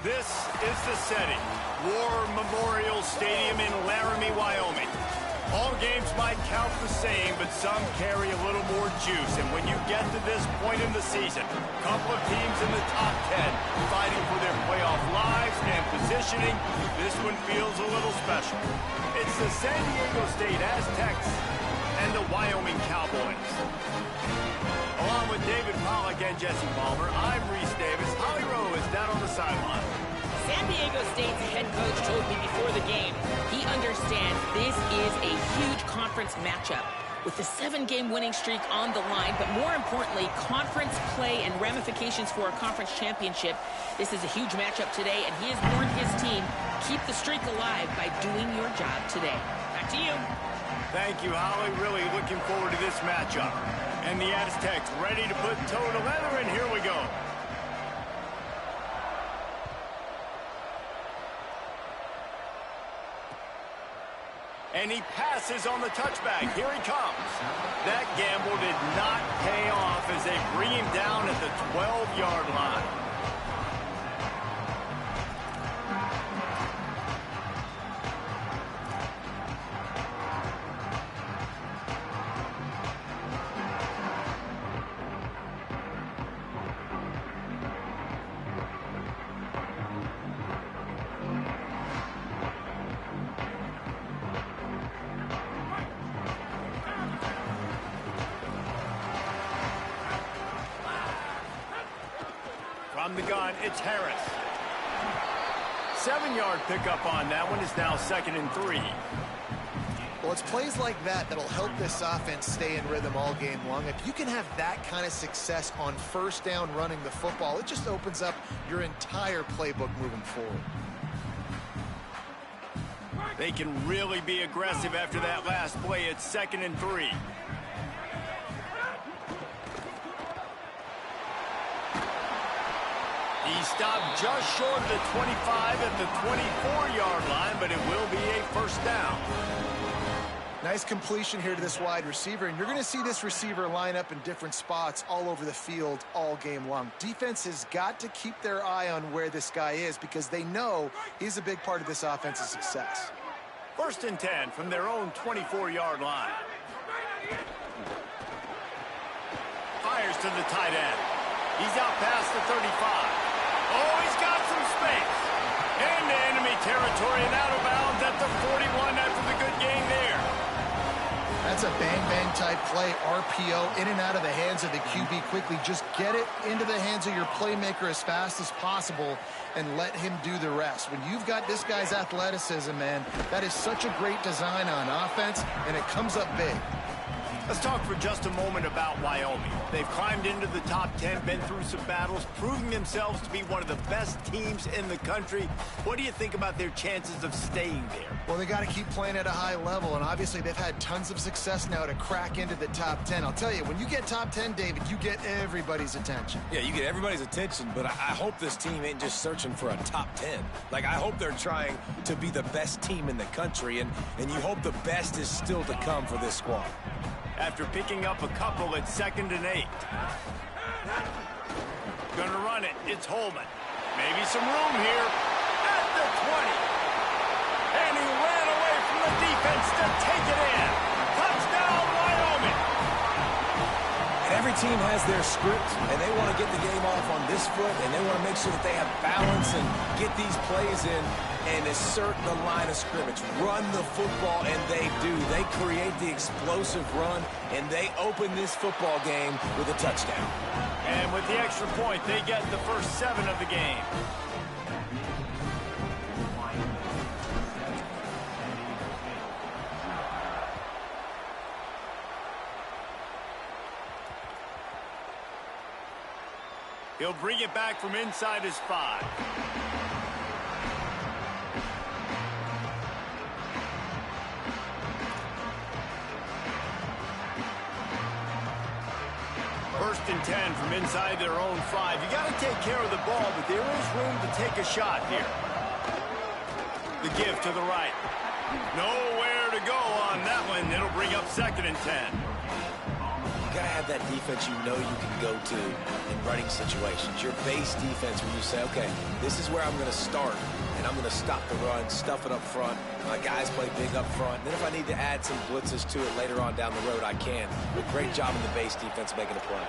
This is the setting. War Memorial Stadium in Laramie, Wyoming. All games might count the same, but some carry a little more juice. And when you get to this point in the season, a couple of teams in the top 10 fighting for their playoff lives and positioning, this one feels a little special. It's the San Diego State Aztecs and the Wyoming Cowboys. Along with David Pollack and Jesse Palmer, I'm Reese Davis. Holly Rowe is down on the sideline. San Diego State's head coach told me before the game he understands this is a huge conference matchup with the 7-game winning streak on the line, but more importantly, conference play and ramifications for a conference championship. This is a huge matchup today, and he has warned his team, keep the streak alive by doing your job today. Back to you. Thank you, Holly. Really looking forward to this matchup. And the Aztecs ready to put toe to leather, and here we go. And he passes on the touchback. Here he comes. That gamble did not pay off as they bring him down at the 12-yard line. From the gun, it's Harris. 7-yard pickup on that one. Is now 2nd and 3. Well, it's plays like that that'll help this offense stay in rhythm all game long. If you can have that kind of success on first down running the football, it just opens up your entire playbook moving forward. They can really be aggressive after that last play. It's 2nd and 3. He stopped just short of the 25 at the 24-yard line, but it will be a first down. Nice completion here to this wide receiver, and you're going to see this receiver line up in different spots all over the field all game long. Defense has got to keep their eye on where this guy is because they know he's a big part of this offense's success. 1st and 10 from their own 24-yard line. Fires to the tight end. He's out past the 35. Oh, he's got some space. Into enemy territory and out of bounds at the 41 after the good gain there. That's a bang-bang type play, RPO, in and out of the hands of the QB quickly. Just get it into the hands of your playmaker as fast as possible and let him do the rest. When you've got this guy's athleticism, man, that is such a great design on offense, and it comes up big. Let's talk for just a moment about Wyoming. They've climbed into the top 10, been through some battles, proving themselves to be one of the best teams in the country. What do you think about their chances of staying there? Well, they got to keep playing at a high level, and obviously they've had tons of success now to crack into the top 10. I'll tell you, when you get top 10, David, you get everybody's attention. Yeah, you get everybody's attention, but I hope this team ain't just searching for a top 10. Like, I hope they're trying to be the best team in the country, and you hope the best is still to come for this squad. After picking up a couple at 2nd and 8. Gonna run it. It's Holman. Maybe some room here at the 20. And he ran away from the defense to take it in. Touchdown, Wyoming. And every team has their script, and they want to get the game off on this foot, and they want to make sure that they have balance and get these plays in and assert the line of scrimmage. Run the football, and they do. They create the explosive run, and they open this football game with a touchdown. And with the extra point, they get the first 7 of the game. He'll bring it back from inside his 5. First and 10 from inside their own 5. You got to take care of the ball, but there is room to take a shot here. The give to the right. Nowhere to go on that one. It'll bring up 2nd and 10. got to have that defense you know you can go to in running situations. Your base defense where you say, okay, this is where I'm going to start, and I'm going to stop the run, stuff it up front. My guys play big up front. Then if I need to add some blitzes to it later on down the road, I can. But great job in the base defense making a play.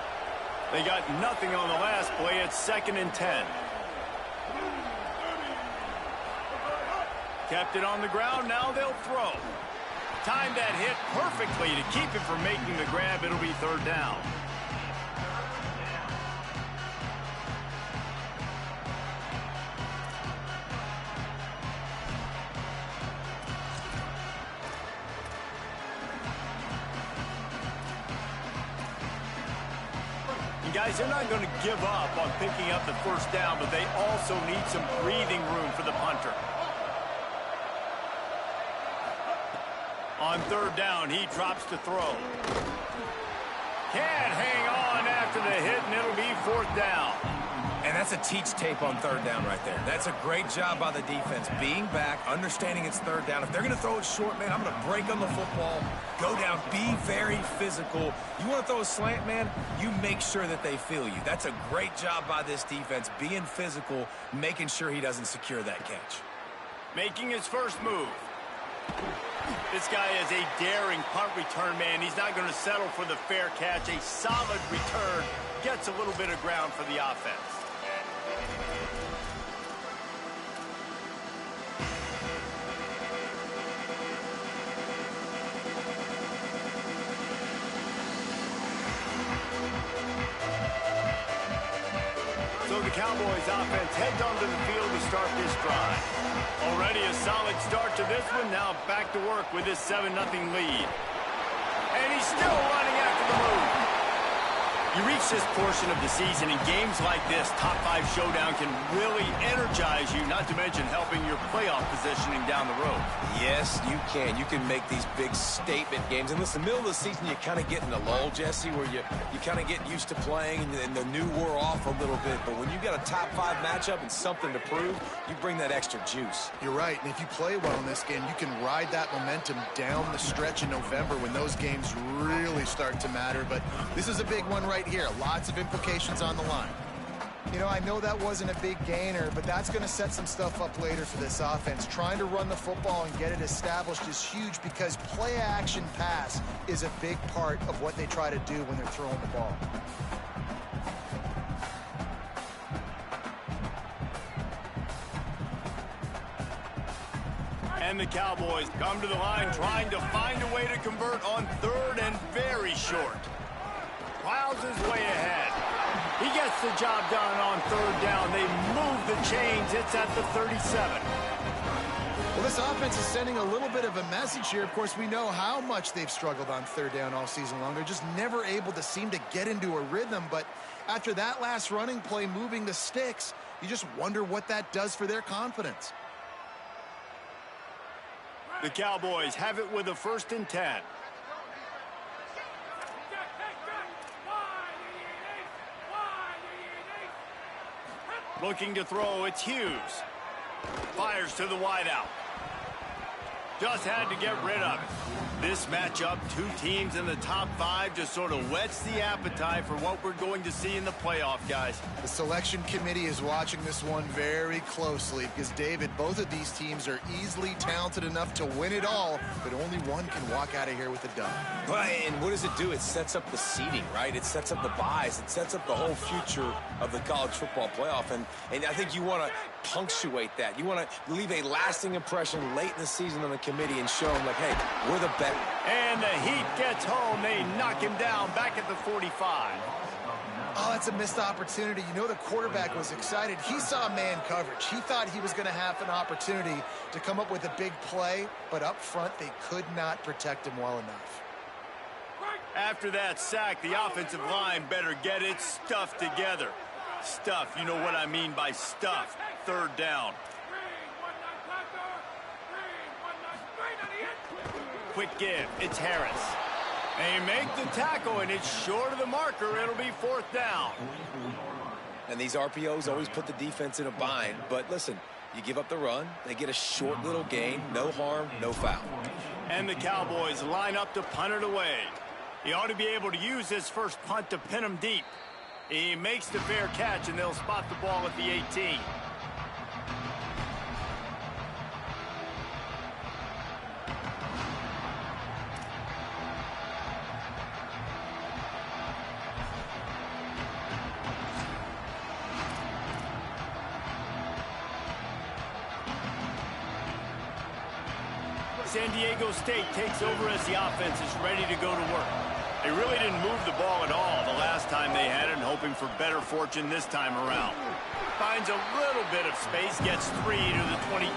They got nothing on the last play. It's 2nd and 10. Kept it on the ground. Now they'll throw. Timed that hit perfectly to keep it from making the grab. It'll be 3rd down. And guys, they're not going to give up on picking up the 1st down, but they also need some breathing room for the punter. On 3rd down, he drops to throw. Can't hang on after the hit, and it'll be 4th down. And that's a teach tape on 3rd down right there. That's a great job by the defense. Being back, understanding it's 3rd down. If they're going to throw it short, man, I'm going to break on the football, go down, be very physical. You want to throw a slant, man, you make sure that they feel you. That's a great job by this defense, being physical, making sure he doesn't secure that catch. Making his first move. This guy is a daring punt return man. He's not going to settle for the fair catch. A solid return gets a little bit of ground for the offense. So the Cowboys offense heads onto the field to start this drive. Already a solid start to this one. Now back to work with this 7-0 lead. And he's still running after the move. You reach this portion of the season, and games like this, top 5 showdown, can really energize you, not to mention helping your playoff positioning down the road. Yes, you can. You can make these big statement games. And listen, middle of the season, you kind of get in a lull, Jesse, where you kind of get used to playing, and the new wore off a little bit. But when you got a top 5 matchup and something to prove, you bring that extra juice. You're right, and if you play well in this game, you can ride that momentum down the stretch in November when those games really start to matter. But this is a big one right here. Lots of implications on the line. You know, I know that wasn't a big gainer, but that's going to set some stuff up later for this offense. Trying to run the football and get it established is huge because play-action pass is a big part of what they try to do when they're throwing the ball. And the Cowboys come to the line trying to find a way to convert on 3rd and very short. Plows his way ahead. He gets the job done on 3rd down. They move the chains. It's at the 37. Well, this offense is sending a little bit of a message here. Of course, we know how much they've struggled on 3rd down all season long. They're just never able to seem to get into a rhythm. But after that last running play, moving the sticks, you just wonder what that does for their confidence. The Cowboys have it with a 1st and 10. Looking to throw, it's Hughes. Fires to the wideout. Just had to get rid of it. This matchup, 2 teams in the top 5, just sort of whets the appetite for what we're going to see in the playoff, guys. The selection committee is watching this one very closely because, David, both of these teams are easily talented enough to win it all, but only one can walk out of here with a dub. And what does it do? It sets up the seeding, right? It sets up the buys. It sets up the whole future of the college football playoff. And I think you want to punctuate that. You want to leave a lasting impression late in the season on the committee and show them, like, hey, we're the best. And the Heat gets home. They knock him down back at the 45. Oh, that's a missed opportunity. You know the quarterback was excited. He saw man coverage. He thought he was going to have an opportunity to come up with a big play, but up front they could not protect him well enough. After that sack, the offensive line better get its stuff together. Stuff, you know what I mean by stuff. 3rd down. Quick give. It's Harris. They make the tackle, and it's short of the marker. It'll be 4th down. And these RPOs always put the defense in a bind. But listen, you give up the run, they get a short little gain, no harm, no foul. And the Cowboys line up to punt it away. He ought to be able to use his first punt to pin him deep. He makes the fair catch, and they'll spot the ball at the 18. San Diego State takes over as the offense is ready to go to work. They really didn't move the ball at all the last time they had it, hoping for better fortune this time around. Finds a little bit of space, gets 3 to the 22.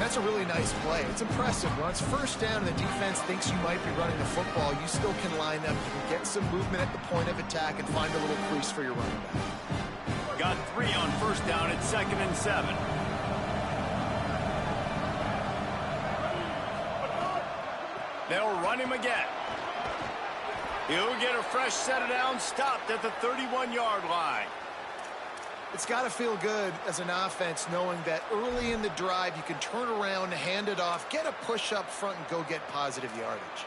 That's a really nice play. It's impressive. When it's first down and the defense thinks you might be running the football, you still can line up. You can get some movement at the point of attack and find a little crease for your running back. Got 3 on first down at 2nd and 7. They'll run him again. He'll get a fresh set of downs, stopped at the 31-yard line. It's got to feel good as an offense knowing that early in the drive you can turn around, hand it off, get a push up front, and go get positive yardage.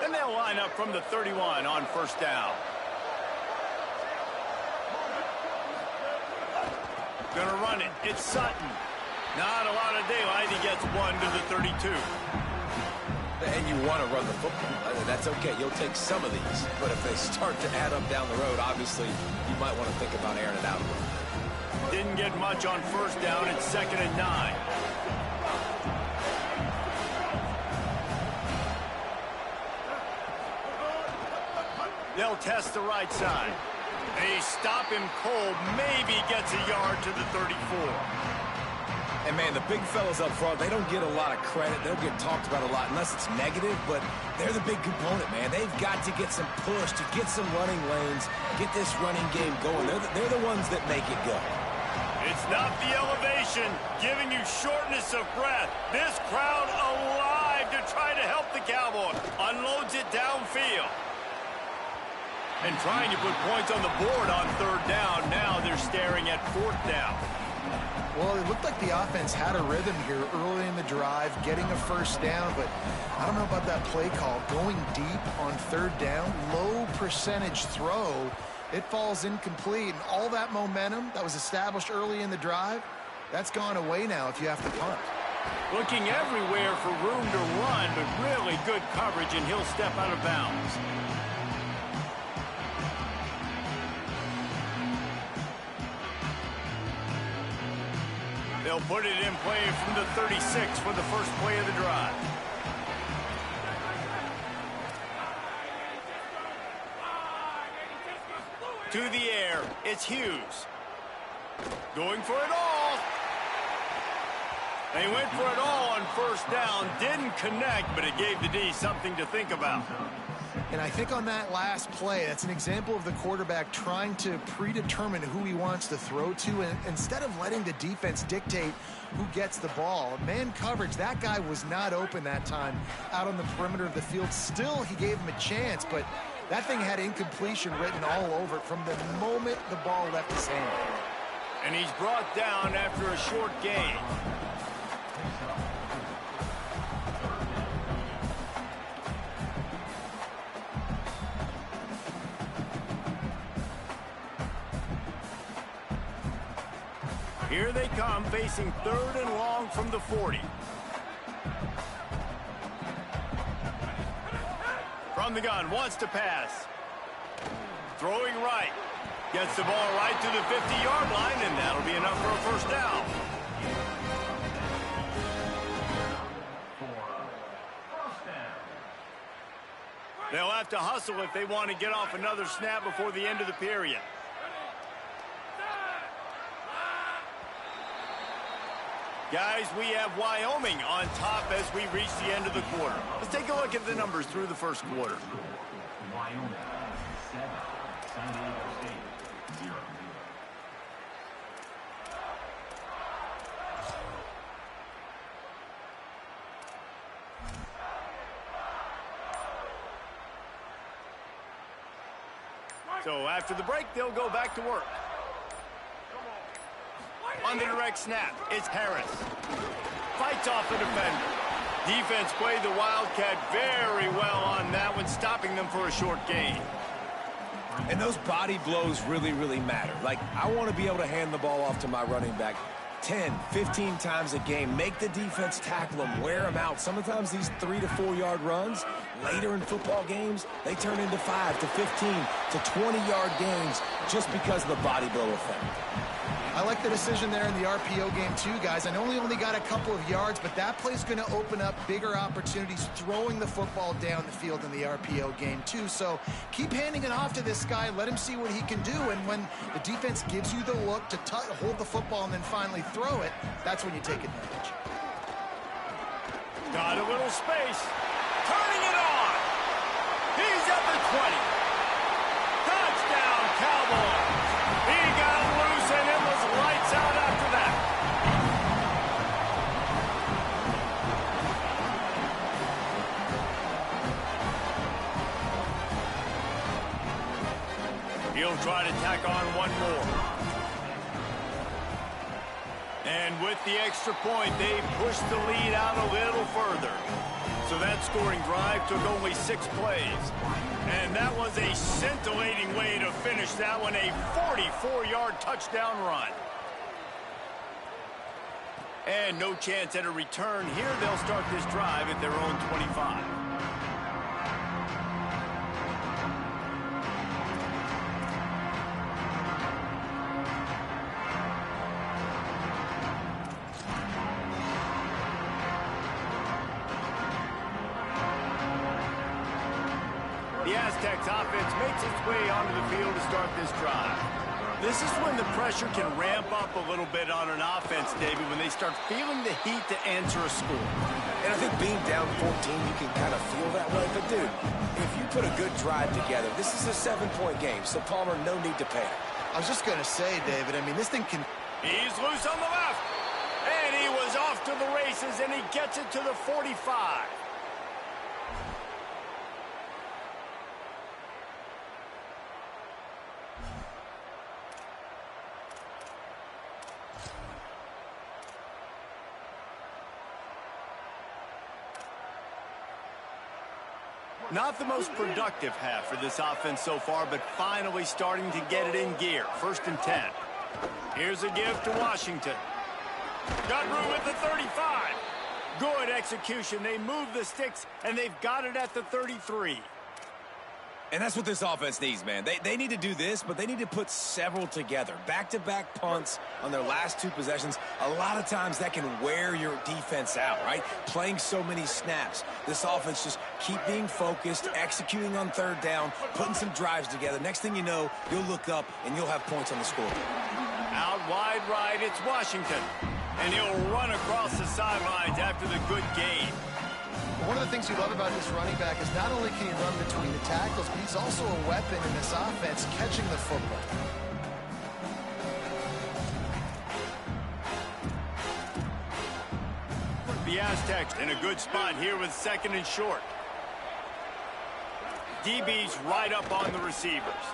Then they'll line up from the 31 on first down. Gonna run it. It's Sutton. Not a lot of daylight. He gets 1 to the 32. And you want to run the football. That's okay. You'll take some of these. But if they start to add up down the road, obviously, you might want to think about airing it out a little bit. Didn't get much on first down. It's 2nd and 9. They'll test the right side. They stop him cold. Maybe gets a yard to the 34. And, man, the big fellas up front, they don't get a lot of credit. They don't get talked about a lot unless it's negative, but they're the big component, man. They've got to get some push, to get some running lanes, get this running game going. They're the ones that make it go. It's not the elevation giving you shortness of breath. This crowd alive to try to help the Cowboys. Unloads it downfield. And trying to put points on the board on 3rd down. Now they're staring at 4th down. Well, it looked like the offense had a rhythm here early in the drive, getting a first down, but I don't know about that play call. Going deep on 3rd down, low percentage throw, it falls incomplete, and all that momentum that was established early in the drive, that's gone away now if you have to punt. Looking everywhere for room to run, but really good coverage, and he'll step out of bounds. They'll put it in play from the 36 for the first play of the drive. To the air, it's Hughes. Going for it all. They went for it all on first down. Didn't connect, but it gave the D something to think about. And I think on that last play, that's an example of the quarterback trying to predetermine who he wants to throw to, and instead of letting the defense dictate who gets the ball. Man coverage, that guy was not open that time out on the perimeter of the field. Still, he gave him a chance, but that thing had incompletion written all over it from the moment the ball left his hand. And he's brought down after a short gain. Here they come, facing 3rd and long from the 40. From the gun, wants to pass. Throwing right. Gets the ball right to the 50-yard line, and that'll be enough for a first down. They'll have to hustle if they want to get off another snap before the end of the period. Guys, we have Wyoming on top as we reach the end of the quarter. Let's take a look at the numbers through the first quarter. Wyoming, 7. San Diego State, 0. So after the break, they'll go back to work. On the direct snap, it's Harris. Fights off the defender. Defense played the Wildcat very well on that one, stopping them for a short gain. And those body blows really, really matter. Like, I want to be able to hand the ball off to my running back 10, 15 times a game. Make the defense tackle them, wear them out. Sometimes these 3 to 4 yard runs, later in football games, they turn into 5 to 15 to 20 yard gains just because of the body blow effect. I like the decision there in the RPO game too, guys. I know he only got a couple of yards, but that play's going to open up bigger opportunities throwing the football down the field in the RPO game too. So keep handing it off to this guy. Let him see what he can do. And when the defense gives you the look to hold the football and then finally throw it, that's when you take advantage. Got a little space. Turning it on. He's at the 20. Touchdown, Cowboys. He got loose and it was lights out after that. He'll try to tack on one more. And with the extra point, they pushed the lead out a little further. So that scoring drive took only 6 plays. And that was a scintillating way to finish that one, a 44-yard touchdown run. And no chance at a return here. They'll start this drive at their own 25. The Aztecs offense makes its way onto the field to start this drive. This is when the pressure can ramp up a little bit on an offense, David, when they start feeling the heat to answer a score. And I think being down 14, you can kind of feel that way. But, dude, if you put a good drive together, this is a 7-point game, so Palmer, no need to panic. I was just going to say, David, I mean, this thing can... He's loose on the left. And he was off to the races, and he gets it to the 45. Not the most productive half for this offense so far, but finally starting to get it in gear. 1st and 10. Here's a give to Washington. Got room at the 35. Good execution. They move the sticks, and they've got it at the 33. And that's what this offense needs, man. They need to do this, but they need to put several together. Back-to-back punts on their last 2 possessions. A lot of times that can wear your defense out, right? Playing so many snaps. This offense just keep being focused, executing on 3rd down, putting some drives together. Next thing you know, you'll look up and you'll have points on the scoreboard. Out wide right, it's Washington. And he'll run across the sidelines after the good gain. One of the things you love about this running back is not only can he run between the tackles, but he's also a weapon in this offense, catching the football. The Aztecs in a good spot here with 2nd and short. DB's right up on the receivers.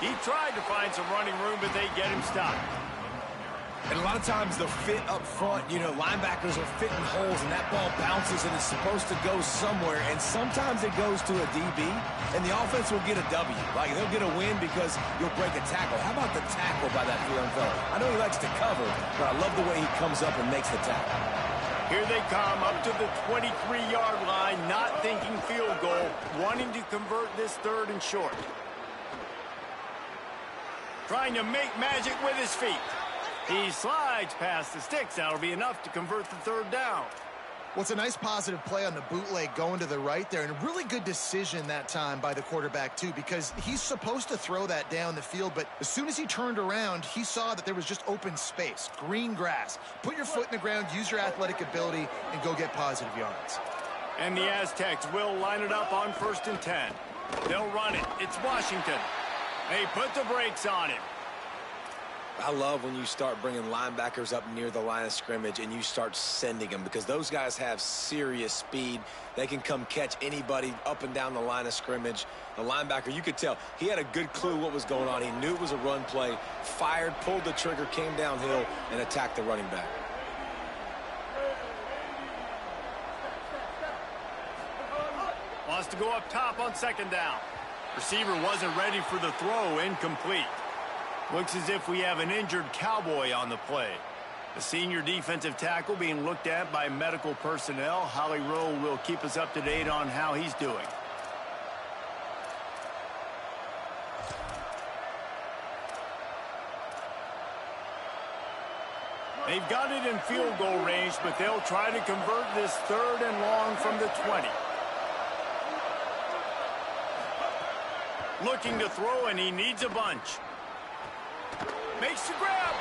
He tried to find some running room, but they get him stopped. And a lot of times the fit up front, you know, linebackers are fitting holes and that ball bounces and it's supposed to go somewhere. And sometimes it goes to a DB and the offense will get a W. Like they'll get a win because you'll break a tackle. How about the tackle by that young fella? I know he likes to cover, but I love the way he comes up and makes the tackle. Here they come up to the 23-yard line, not thinking field goal, wanting to convert this 3rd and short. Trying to make magic with his feet. He slides past the sticks. That'll be enough to convert the 3rd down. Well, it's a nice positive play on the bootleg going to the right there, and a really good decision that time by the quarterback, too, because he's supposed to throw that down the field, but as soon as he turned around, he saw that there was just open space, green grass. Put your foot in the ground, use your athletic ability, and go get positive yards. And the Aztecs will line it up on 1st and 10. They'll run it. It's Washington. They put the brakes on him. I love when you start bringing linebackers up near the line of scrimmage and you start sending them because those guys have serious speed. They can come catch anybody up and down the line of scrimmage. The linebacker, you could tell, he had a good clue what was going on. He knew it was a run play, fired, pulled the trigger, came downhill, and attacked the running back. to go up top on second down. Receiver wasn't ready for the throw, incomplete. Looks as if we have an injured Cowboy on the play. The senior defensive tackle being looked at by medical personnel. Holly Rowe will keep us up to date on how he's doing. They've got it in field goal range, but they'll try to convert this 3rd and long from the 20. Looking to throw, and he needs a bunch. Makes the grab.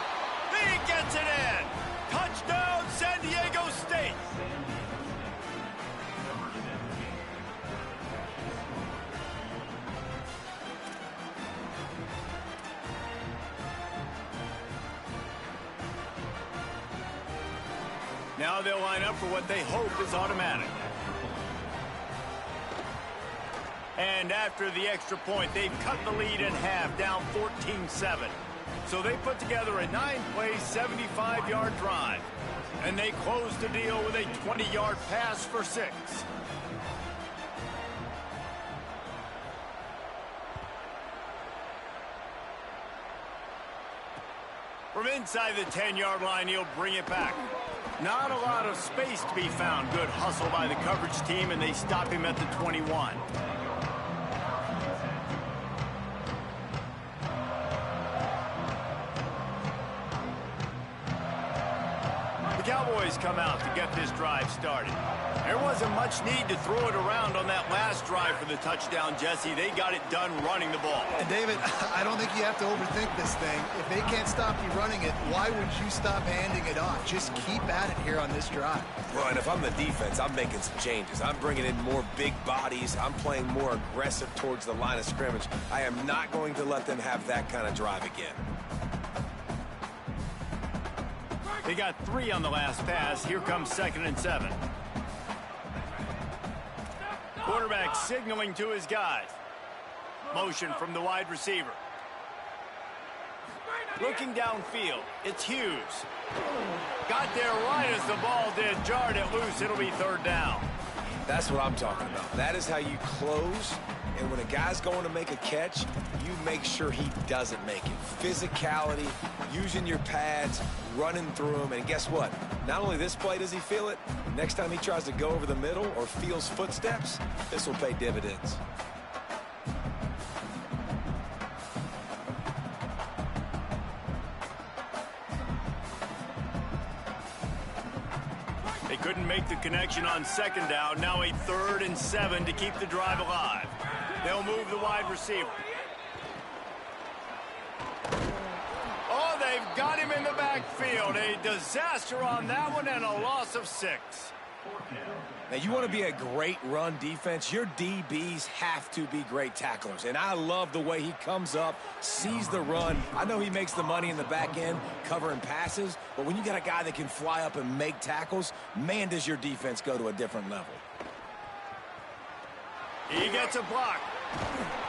He gets it in. Touchdown, San Diego State. Now they'll line up for what they hope is automatic. And after the extra point, they've cut the lead in half, down 14-7. So they put together a 9-play, 75-yard drive. And they close the deal with a 20-yard pass for 6. From inside the 10-yard line, he'll bring it back. Not a lot of space to be found. Good hustle by the coverage team, and they stop him at the 21. Cowboys come out to get this drive started. There wasn't much need to throw it around on that last drive for the touchdown, Jesse. They got it done running the ball. And David, I don't think you have to overthink this thing. If they can't stop you running it, why would you stop handing it off? Just keep at it here on this drive. Well, and if I'm the defense, I'm making some changes. I'm bringing in more big bodies. I'm playing more aggressive towards the line of scrimmage. I am not going to let them have that kind of drive again. They got 3 on the last pass. Here comes 2nd and 7. Quarterback signaling to his guys. Motion from the wide receiver. Looking downfield, it's Hughes. Got there right as the ball did. Jarred it loose. It'll be 3rd down. That's what I'm talking about. That is how you close. And when a guy's going to make a catch, you make sure he doesn't make it. Physicality, using your pads, running through them. And guess what? Not only this play does he feel it, next time he tries to go over the middle or feels footsteps, this will pay dividends. They couldn't make the connection on 2nd down. Now a 3rd and 7 to keep the drive alive. They'll move the wide receiver. Oh, they've got him in the backfield. A disaster on that one and a loss of 6. Now, you want to be a great run defense, your DBs have to be great tacklers. And I love the way he comes up, sees the run. I know he makes the money in the back end covering passes, but when you got a guy that can fly up and make tackles, man, does your defense go to a different level. He gets a block.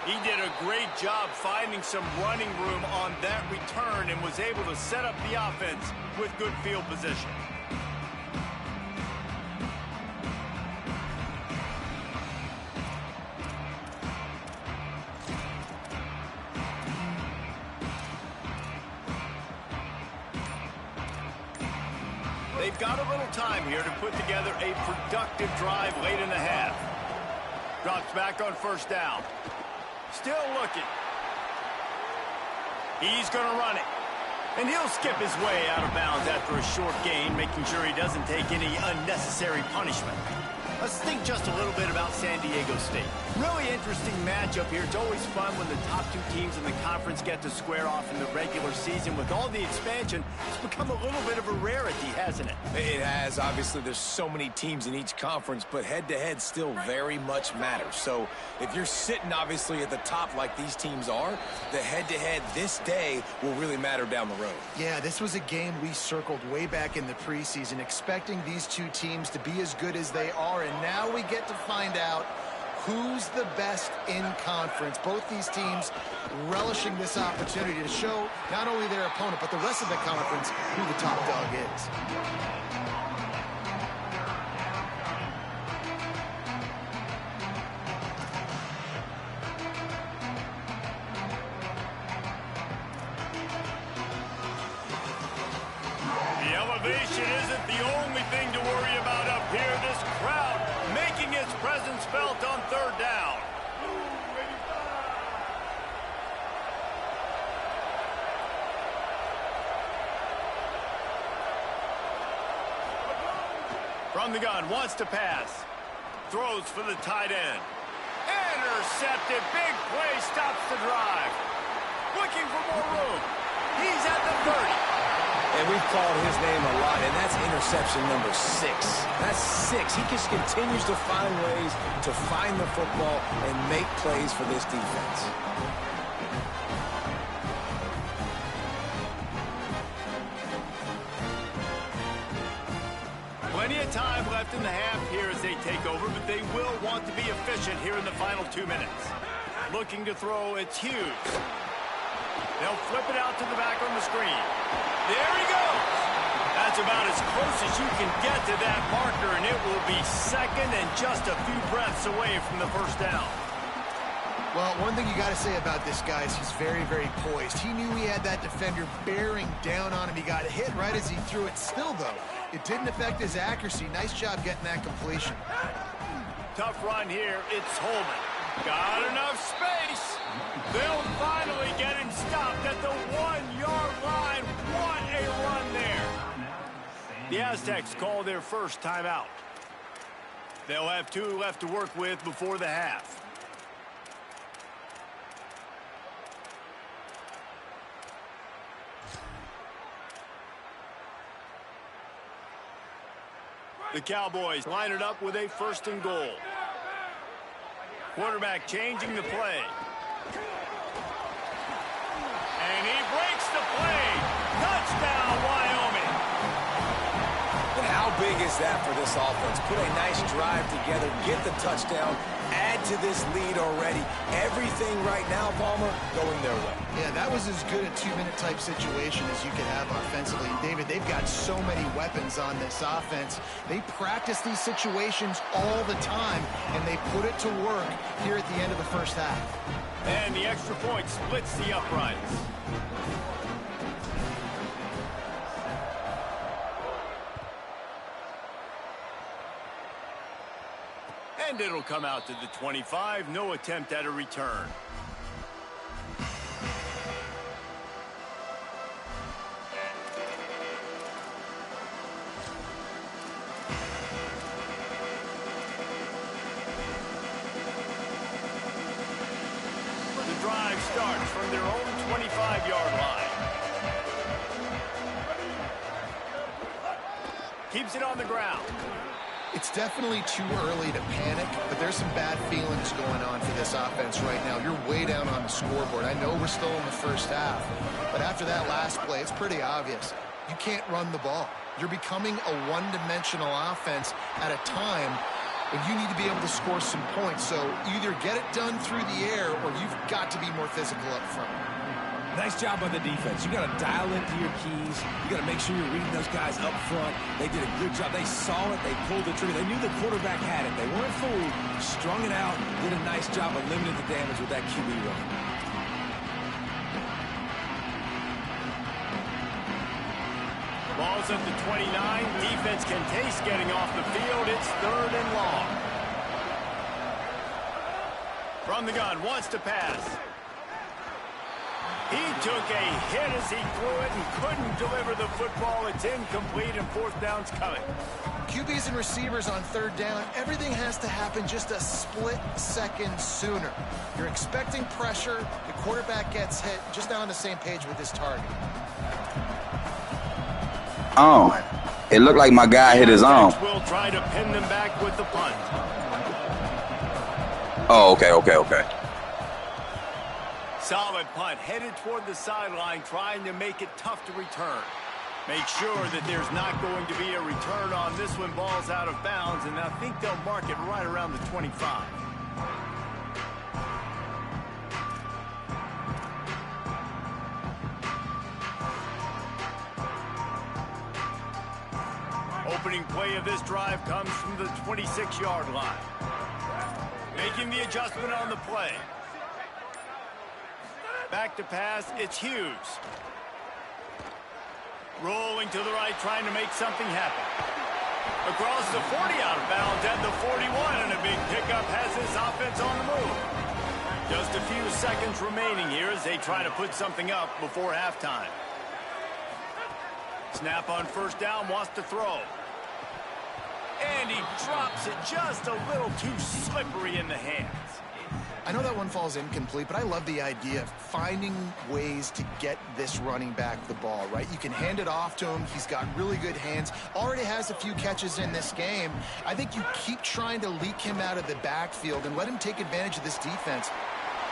He did a great job finding some running room on that return and was able to set up the offense with good field position. They've got a little time here to put together a productive drive late in the half. Drops back on 1st down. Still looking. He's going to run it. And he'll skip his way out of bounds after a short gain, making sure he doesn't take any unnecessary punishment. Let's think just a little bit about San Diego State. Really interesting matchup here. It's always fun when the top 2 teams in the conference get to square off in the regular season. With all the expansion, it's become a little bit of a rarity, hasn't it? It has. Obviously, there's so many teams in each conference, but head-to-head still very much matters. So if you're sitting, obviously, at the top like these teams are, the head-to-head this day will really matter down the road. Yeah, this was a game we circled way back in the preseason, expecting these 2 teams to be as good as they are, and now we get to find out who's the best in conference. Both these teams relishing this opportunity to show not only their opponent, but the rest of the conference who the top dog is. Elevation isn't the only thing to worry about up here. This crowd making its presence felt on third down. From the gun, wants to pass. Throws for the tight end. Intercepted. Big play stops the drive. Looking for more room. He's at the 30. And we've called his name a lot, and that's interception number 6. That's 6. He just continues to find ways to find the football and make plays for this defense. Plenty of time left in the half here as they take over, but they will want to be efficient here in the final 2 minutes. Looking to throw, it's Hughes. They'll flip it out to the back on the screen. There he goes. That's about as close as you can get to that marker, and it will be second and just a few breaths away from the first down. Well, one thing you got to say about this guy is he's very, very poised. He knew he had that defender bearing down on him. He got hit right as he threw it. Still, though, it didn't affect his accuracy. Nice job getting that completion. Tough run here. It's Holman. Got enough space. They'll finally get him stopped at the 1-yard line. What a run there. The Aztecs call their first timeout. They'll have 2 left to work with before the half. The Cowboys line it up with a 1st and goal. Quarterback changing the play. And he breaks the play. Touchdown, Wyoming. And how big is that for this offense? Put a nice drive together, get the touchdown, add to this lead already. Everything right now, Palmer, going their way. Yeah, that was as good a 2-minute type situation as you could have offensively. David, they've got so many weapons on this offense. They practice these situations all the time, and they put it to work here at the end of the first half. And the extra point splits the uprights. And it'll come out to the 25. No attempt at a return. The drive starts from their own 25-yard line. Keeps it on the ground. It's definitely too early to panic, but there's some bad feelings going on for this offense right now. You're way down on the scoreboard. I know we're still in the first half, but after that last play, it's pretty obvious. You can't run the ball. You're becoming a one-dimensional offense at a time when you need to be able to score some points. So either get it done through the air or you've got to be more physical up front. Nice job by the defense. You got to dial into your keys. You got to make sure you're reading those guys up front. They did a good job. They saw it. They pulled the trigger. They knew the quarterback had it. They weren't fooled. Strung it out. Did a nice job of limiting the damage with that QB run. Ball's at the 29. Defense can taste getting off the field. It's 3rd and long. From the gun, wants to pass. He took a hit as he threw it and couldn't deliver the football. It's incomplete and 4th down's coming. QBs and receivers on 3rd down, everything has to happen just a split second sooner. You're expecting pressure, the quarterback gets hit, just not on the same page with his target. Oh, it looked like my guy hit his arm. Will try to pin them back with the punt. Oh, okay. Solid punt, headed toward the sideline, trying to make it tough to return. Make sure that there's not going to be a return on this one. Ball's out of bounds, and I think they'll mark it right around the 25. Opening play of this drive comes from the 26-yard line. Making the adjustment on the play. Back to pass, it's Hughes. Rolling to the right, trying to make something happen. Across the 40, out of bounds at the 41, and a big pickup has his offense on the move. Just a few seconds remaining here as they try to put something up before halftime. Snap on first down, wants to throw. And he drops it just a little too slippery in the hands. I know that one falls incomplete, but I love the idea of finding ways to get this running back the ball, right? You can hand it off to him. He's got really good hands. Already has a few catches in this game. I think you keep trying to leak him out of the backfield and let him take advantage of this defense.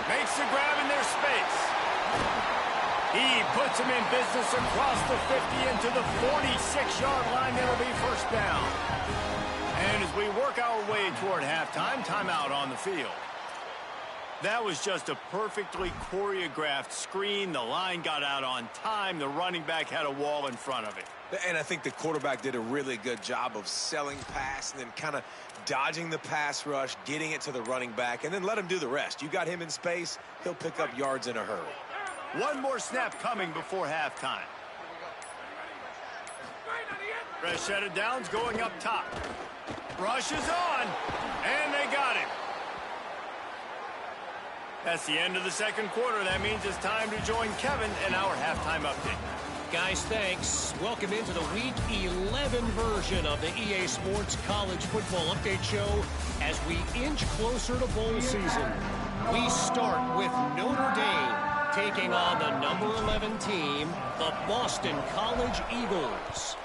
Makes the grab in their space. He puts him in business across the 50 into the 46-yard line. That'll be first down. And as we work our way toward halftime, timeout on the field. That was just a perfectly choreographed screen. The line got out on time. The running back had a wall in front of it. And I think the quarterback did a really good job of selling pass and then kind of dodging the pass rush, getting it to the running back, and then let him do the rest. You got him in space, he'll pick up yards in a hurry. One more snap coming before halftime. Fresh set of downs going up top. Rush is on, and they got him. That's the end of the second quarter. That means it's time to join Kevin in our halftime update. Guys, thanks. Welcome into the Week 11 version of the EA Sports College Football Update Show as we inch closer to bowl season. We start with Notre Dame taking on the number 11 team, the Boston College Eagles.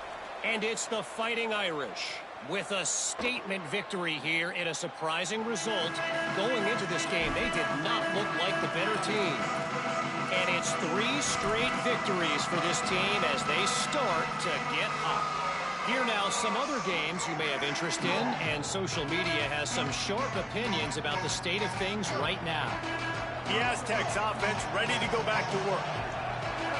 And it's the Fighting Irish with a statement victory here in a surprising result. Going into this game, they did not look like the better team. And it's 3 straight victories for this team as they start to get hot. Here now, some other games you may have interest in, and social media has some sharp opinions about the state of things right now. The Aztecs offense ready to go back to work.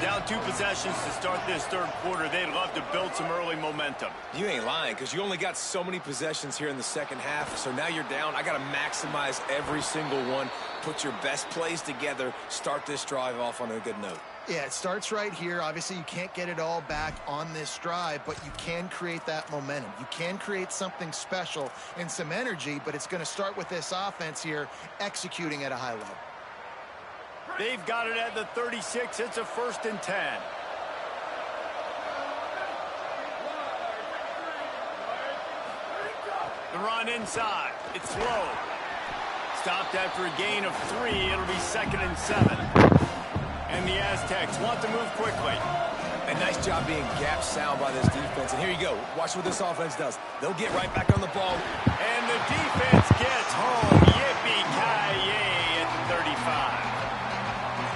Down 2 possessions to start this third quarter. They'd love to build some early momentum. You ain't lying, because you only got so many possessions here in the second half, so now you're down. I got to maximize every single one, put your best plays together, start this drive off on a good note. Yeah, it starts right here. Obviously, you can't get it all back on this drive, but you can create that momentum. You can create something special and some energy, but it's going to start with this offense here executing at a high level. They've got it at the 36. It's a 1st and 10. The run inside. It's low. Stopped after a gain of 3. It'll be 2nd and 7. And the Aztecs want to move quickly. A nice job being gap sound by this defense. And here you go. Watch what this offense does. They'll get right back on the ball. And the defense gets home. Yippee-ki-yay at 35.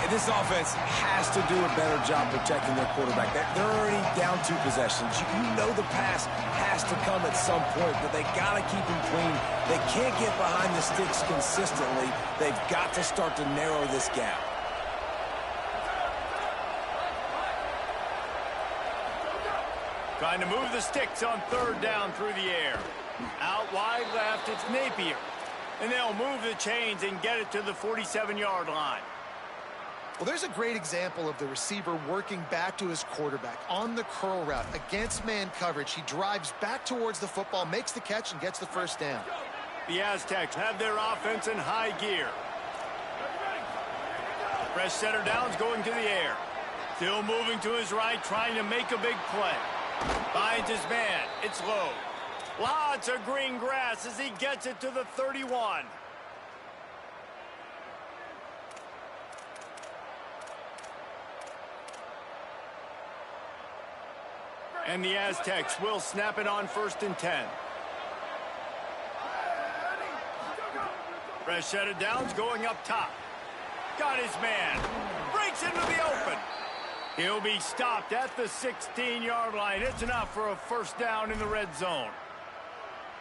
And this offense has to do a better job protecting their quarterback. They're already down 2 possessions. You know the pass has to come at some point, but they got to keep him clean. They can't get behind the sticks consistently. They've got to start to narrow this gap. Trying to move the sticks on 3rd down through the air. Out wide left, it's Napier. And they'll move the chains and get it to the 47-yard line. Well, there's a great example of the receiver working back to his quarterback on the curl route against man coverage. He drives back towards the football, makes the catch, and gets the first down. The Aztecs have their offense in high gear. Fresh center downs going to the air. Still moving to his right, trying to make a big play. Finds his man. It's low. Lots of green grass as he gets it to the 31. And the Aztecs will snap it on 1st and 10. Fresh set of downs going up top. Got his man. Breaks into the open. He'll be stopped at the 16-yard line. It's enough for a first down in the red zone.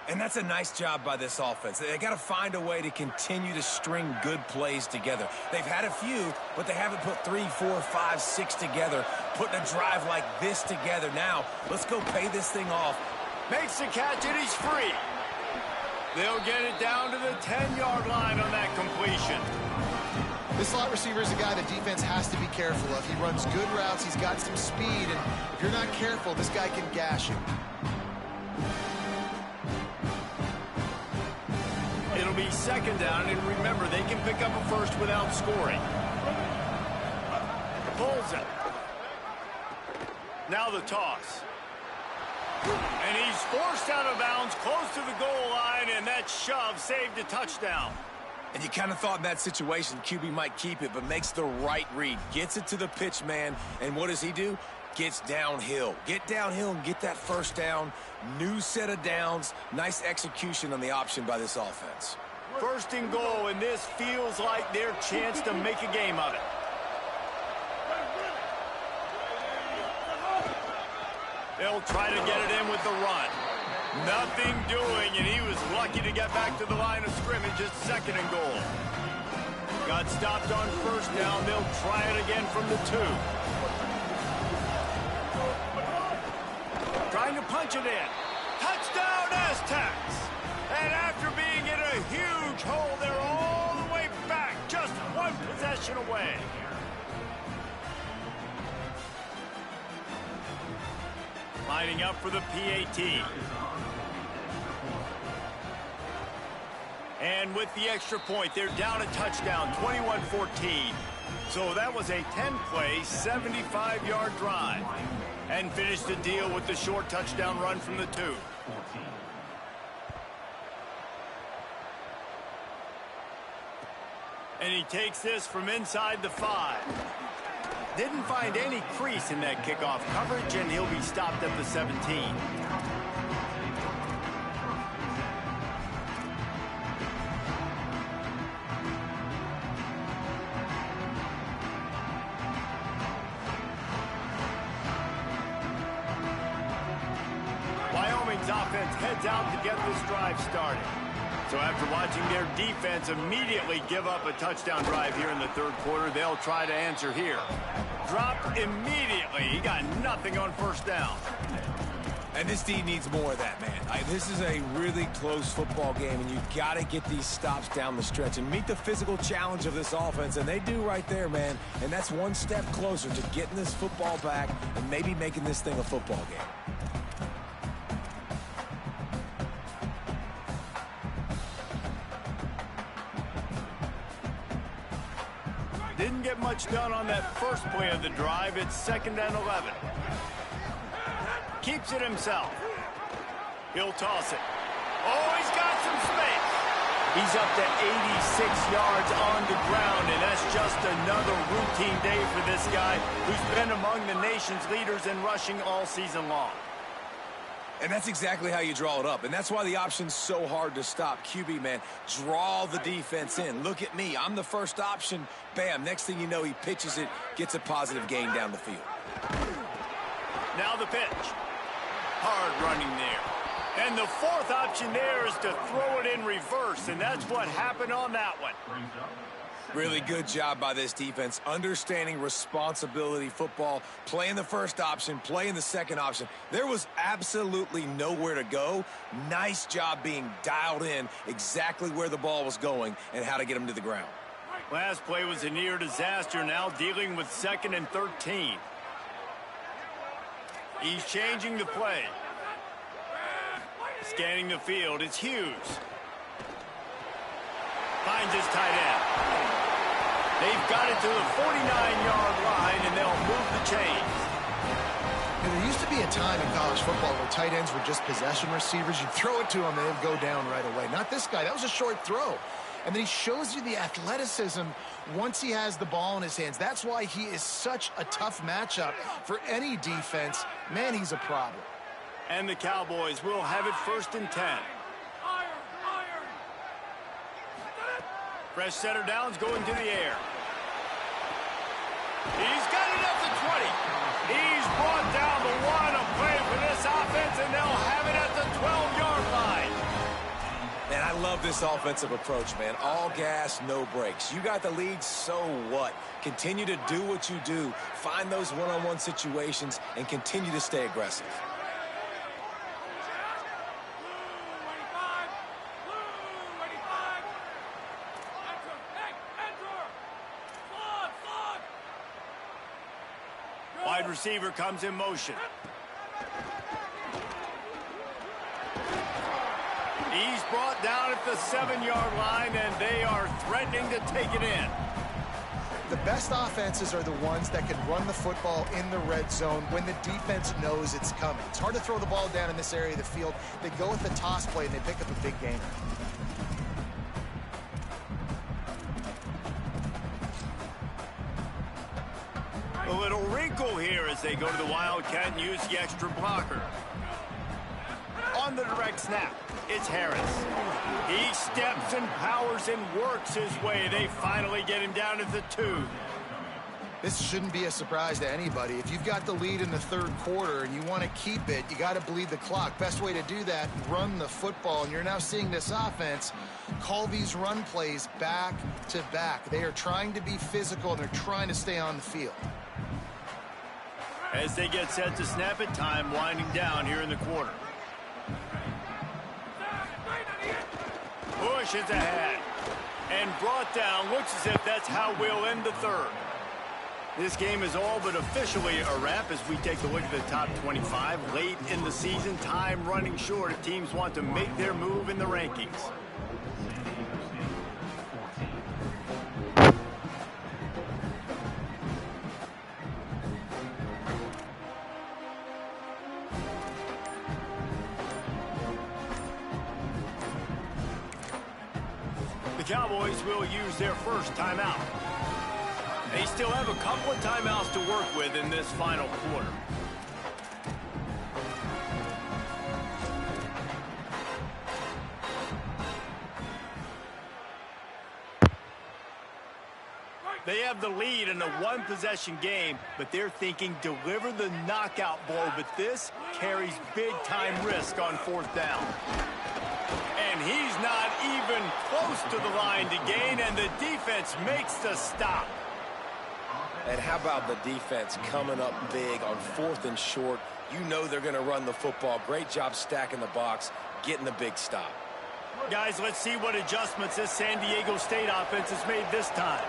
And that's a nice job by this offense. They got to find a way to continue to string good plays together. They've had a few, but they haven't put 3, 4, 5, 6 together. Putting a drive like this together now. Let's go pay this thing off. Makes the catch and he's free. They'll get it down to the 10-yard line on that completion. This slot receiver is a guy the defense has to be careful of. He runs good routes. He's got some speed, and if you're not careful, this guy can gash you. It'll be second down, and remember, they can pick up a first without scoring. Pulls it. Now the toss. And he's forced out of bounds, close to the goal line, and that shove saved a touchdown. And you kind of thought in that situation QB might keep it, but makes the right read. Gets it to the pitch man, and what does he do? Gets downhill. Get downhill and get that first down. New set of downs. Nice execution on the option by this offense. First and goal, and this feels like their chance to make a game of it. They'll try to get it in with the run. Nothing doing, and he was lucky to get back to the line of scrimmage at second and goal. Got stopped on first down. They'll try it again from the 2. Trying to punch it in. Touchdown, Aztecs! And after being in a huge hole, they're all the way back, just one possession away. Lining up for the PAT. And with the extra point, they're down a touchdown, 21-14. So that was a 10-play, 75-yard drive. And finished the deal with the short touchdown run from the 2. And he takes this from inside the 5. Didn't find any crease in that kickoff coverage, and he'll be stopped at the 17. Wyoming's offense heads out to get this drive started. So after watching their defense immediately give up a touchdown drive here in the third quarter, they'll try to answer here. Dropped immediately. He got nothing on first down. And this D needs more of that, man. This is a really close football game, and you've got to get these stops down the stretch and meet the physical challenge of this offense, and they do right there, man. And that's one step closer to getting this football back and maybe making this thing a football game. Didn't get much done on that first play of the drive. It's second and 11. Keeps it himself. He'll toss it. Oh, he's got some space. He's up to 86 yards on the ground, and that's just another routine day for this guy who's been among the nation's leaders in rushing all season long. And that's exactly how you draw it up. And that's why the option's so hard to stop. QB, man, draw the defense in. Look at me. I'm the first option. Bam. Next thing you know, he pitches it, gets a positive gain down the field. Now the pitch. Hard running there. And the fourth option there is to throw it in reverse, and that's what happened on that one. Really good job by this defense, understanding responsibility football, playing the first option, playing the second option. There was absolutely nowhere to go. Nice job being dialed in exactly where the ball was going and how to get him to the ground. Last play was a near disaster, now dealing with second and 13. He's changing the play. Scanning the field, it's Hughes. Finds his tight end. They've got it to the 49-yard line, and they'll move the chains. There used to be a time in college football where tight ends were just possession receivers. You'd throw it to them, and they'd go down right away. Not this guy. That was a short throw. And then he shows you the athleticism once he has the ball in his hands. That's why he is such a tough matchup for any defense. Man, he's a problem. And the Cowboys will have it first and 10. Fresh center downs going to the air. He's got it at the 20. He's brought down the 1, a play for this offense, and they'll have it at the 12-yard line. And I love this offensive approach, man. All gas, no brakes. You got the lead, so what? Continue to do what you do. Find those one-on-one situations and continue to stay aggressive. Wide receiver comes in motion. He's brought down at the 7-yard line, and they are threatening to take it in. The best offenses are the ones that can run the football in the red zone when the defense knows it's coming. It's hard to throw the ball down in this area of the field. They go with the toss play, and they pick up a big gainer. A little wrinkle here as they go to the Wildcat and use the extra blocker. On the direct snap, it's Harris. He steps and powers and works his way. They finally get him down to the 2. This shouldn't be a surprise to anybody. If you've got the lead in the third quarter and you want to keep it, you got to bleed the clock. Best way to do that, run the football. And you're now seeing this offense call these run plays back to back. They are trying to be physical, and they're trying to stay on the field. As they get set to snap it, time winding down here in the quarter. Push is ahead and brought down. Looks as if that's how we'll end the third. This game is all but officially a wrap as we take a look at the top 25. Late in the season, time running short. Teams want to make their move in the rankings. The Cowboys will use their first timeout. They still have a couple of timeouts to work with in this final quarter. They have the lead in a one-possession game, but they're thinking deliver the knockout blow, but this carries big-time risk on 4th down. And he's not even close to the line to gain, and the defense makes the stop. And how about the defense coming up big on 4th and short? You know they're going to run the football. Great job stacking the box, getting the big stop. Guys, let's see what adjustments this San Diego State offense has made this time.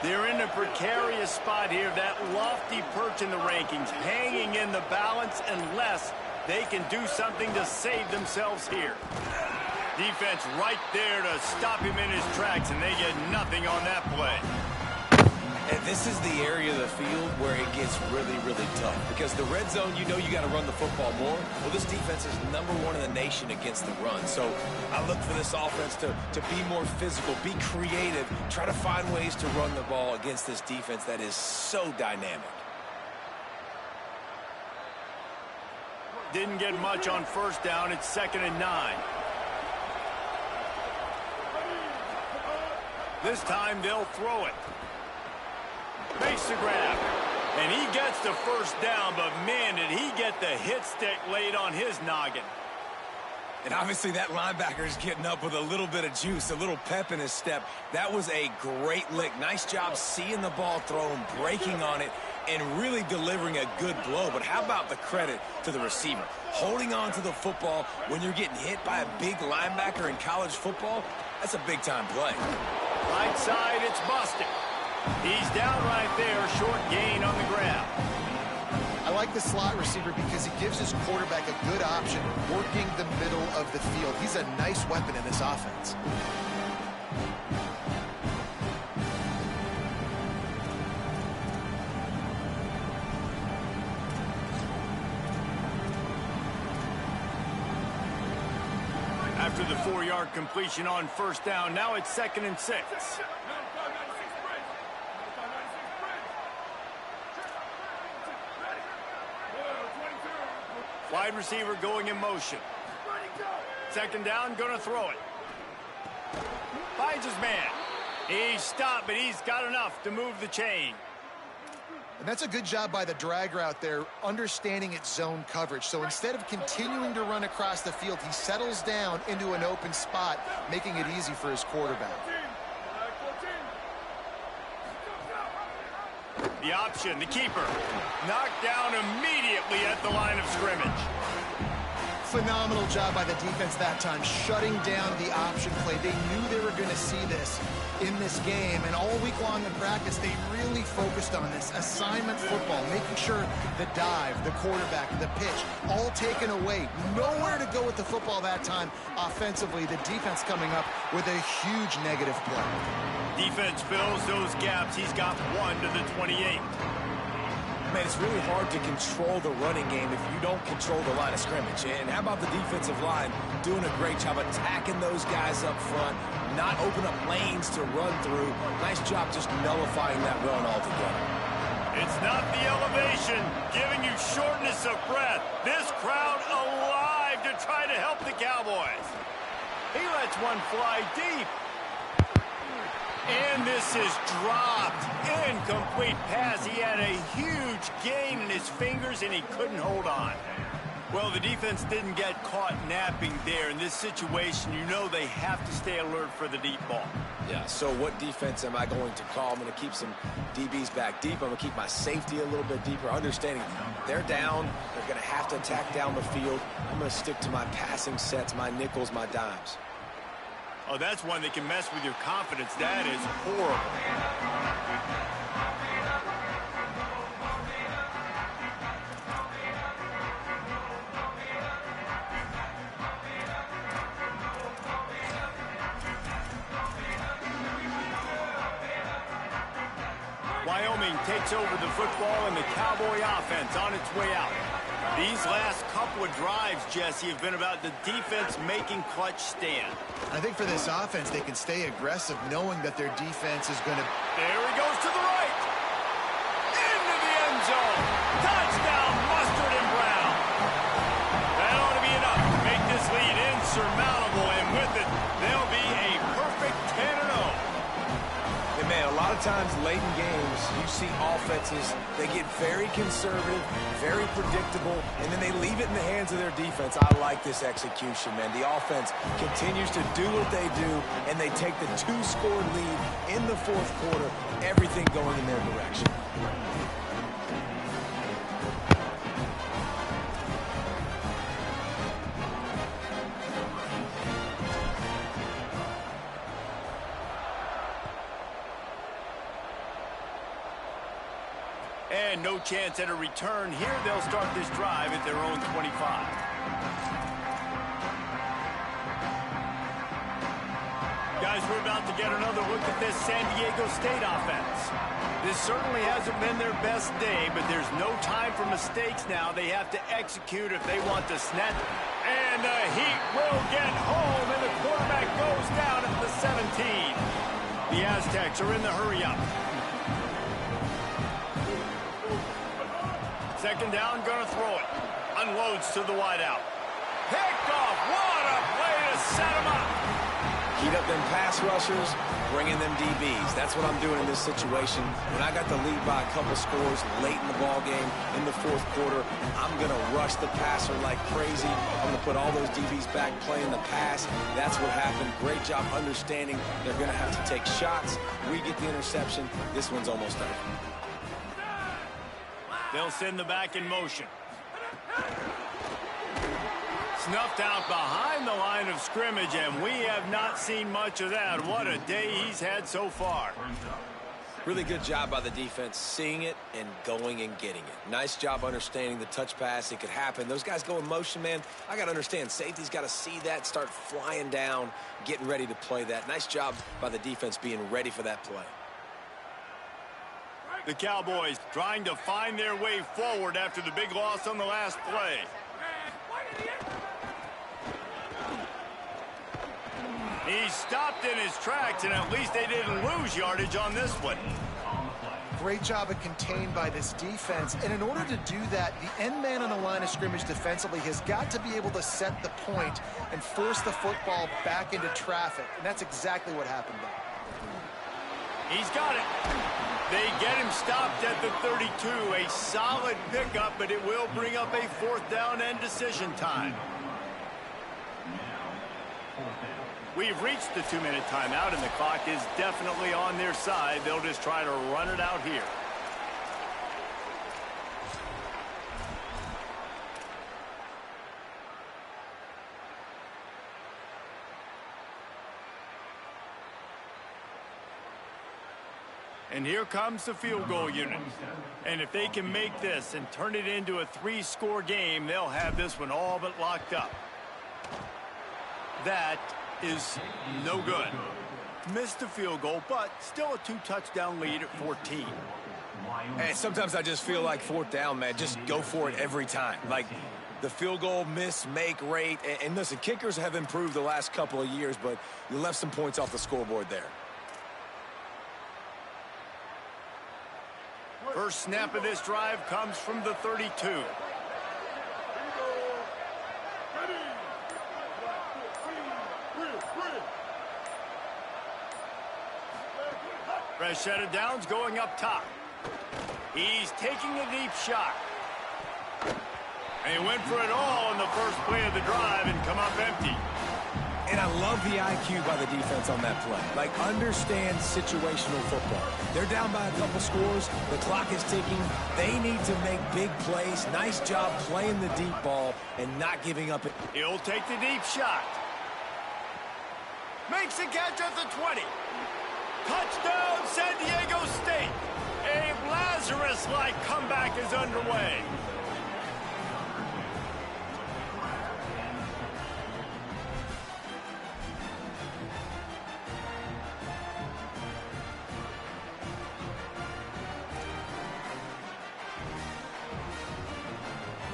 They're in a precarious spot here, that lofty perch in the rankings, hanging in the balance unless they can do something to save themselves here. Defense right there to stop him in his tracks, and they get nothing on that play. And this is the area of the field where it gets really, really tough. Because the red zone, you know you got to run the football more. Well, this defense is #1 in the nation against the run. So I look for this offense to be more physical, be creative, try to find ways to run the ball against this defense that is so dynamic. Didn't get much on 1st down. It's 2nd and 9. This time they'll throw it. Makes the grab. And he gets the 1st down, but man, did he get the hit stick laid on his noggin. And obviously that linebacker is getting up with a little bit of juice, a little pep in his step. That was a great lick. Nice job seeing the ball thrown, breaking on it, and really delivering a good blow. But how about the credit to the receiver? Holding on to the football when you're getting hit by a big linebacker in college football, that's a big-time play. Right side, it's busted. He's down right there, short gain on the grab. I like the slot receiver because he gives his quarterback a good option working the middle of the field. He's a nice weapon in this offense. After the 4-yard completion on 1st down, now it's 2nd and 6. Wide receiver going in motion. 2nd down, gonna throw it. Finds his man. He's stopped, but he's got enough to move the chain. And that's a good job by the drag route there, understanding its zone coverage. So instead of continuing to run across the field, he settles down into an open spot, making it easy for his quarterback. The option, the keeper, knocked down immediately at the line of scrimmage. Phenomenal job by the defense that time, shutting down the option play. They knew they were going to see this in this game, and all week long in practice, they really focused on this assignment football, making sure the dive, the quarterback, the pitch, all taken away. Nowhere to go with the football that time offensively. The defense coming up with a huge negative play. Defense fills those gaps. He's got 1 to the 28. Man, it's really hard to control the running game if you don't control the line of scrimmage. And how about the defensive line doing a great job attacking those guys up front, not open up lanes to run through. Nice job just nullifying that run altogether. It's not the elevation giving you shortness of breath. This crowd alive to try to help the Cowboys. He lets one fly deep. And this is dropped. Incomplete pass. He had a huge gain in his fingers, and he couldn't hold on. Well, the defense didn't get caught napping there. In this situation, you know they have to stay alert for the deep ball. Yeah, so what defense am I going to call? I'm going to keep some DBs back deep. I'm going to keep my safety a little bit deeper, understanding they're down. They're going to have to attack down the field. I'm going to stick to my passing sets, my nickels, my dimes. Oh, that's one that can mess with your confidence. That is horrible. Wyoming takes over the football, and the Cowboy offense on its way out. These last couple of drives, Jesse, have been about the defense making clutch stand. I think for this offense, they can stay aggressive knowing that their defense is going to... There he goes to the right. Into the end zone. Touchdown, Mustard and Brown. That ought to be enough to make this lead insurmountable, and with it, they'll be a perfect 10-0. And man, a lot of times late in games, you see offenses, they get very conservative, very predictable, and then they leave it in the hands of their defense. I like this execution, man. The offense continues to do what they do, and they take the 2-score lead in the fourth quarter, everything going in their direction. And no chance at a return here. They'll start this drive at their own 25. Guys, we're about to get another look at this San Diego State offense. This certainly hasn't been their best day, but there's no time for mistakes now. They have to execute if they want to snatch. And the Heat will get home, and the quarterback goes down at the 17. The Aztecs are in the hurry-up. Second down, gonna throw it. Unloads to the wideout. Picked off. What a play to set him up. Heat up them pass rushers, bring in them DBs. That's what I'm doing in this situation. When I got the lead by a couple scores late in the ball game, in the fourth quarter, I'm going to rush the passer like crazy. I'm going to put all those DBs back playing the pass. That's what happened. Great job understanding they're going to have to take shots. We get the interception. This one's almost done. They'll send the back in motion. Snuffed out behind the line of scrimmage, and we have not seen much of that. What a day he's had so far. Really good job by the defense, seeing it and going and getting it. Nice job understanding the touch pass. It could happen. Those guys go in motion, man. I got to understand, safety's got to see that, start flying down, getting ready to play that. Nice job by the defense being ready for that play. The Cowboys trying to find their way forward after the big loss on the last play. He stopped in his tracks, and at least they didn't lose yardage on this one. Great job of contained by this defense. And in order to do that, the end man on the line of scrimmage defensively has got to be able to set the point and force the football back into traffic. And that's exactly what happened there. He's got it. They get him stopped at the 32. A solid pickup, but it will bring up a fourth down and decision time. We've reached the 2-minute timeout, and the clock is definitely on their side. They'll just try to run it out here. And here comes the field goal unit. And if they can make this and turn it into a 3-score game, they'll have this one all but locked up. That is no good. Missed the field goal, but still a 2-touchdown lead at 14. Hey, sometimes I just feel like 4th down, man. Just go for it every time. Like the field goal miss-make rate. And listen, kickers have improved the last couple of years, but you left some points off the scoreboard there. First snap of this drive comes from the 32. Fresh set of downs going up top. He's taking a deep shot. And he went for it all in the first play of the drive and come up empty. And I love the IQ by the defense on that play. Like, understand situational football. They're down by a couple scores. The clock is ticking. They need to make big plays. Nice job playing the deep ball and not giving up. He'll take the deep shot. Makes a catch at the 20. Touchdown, San Diego State. A Lazarus-like comeback is underway.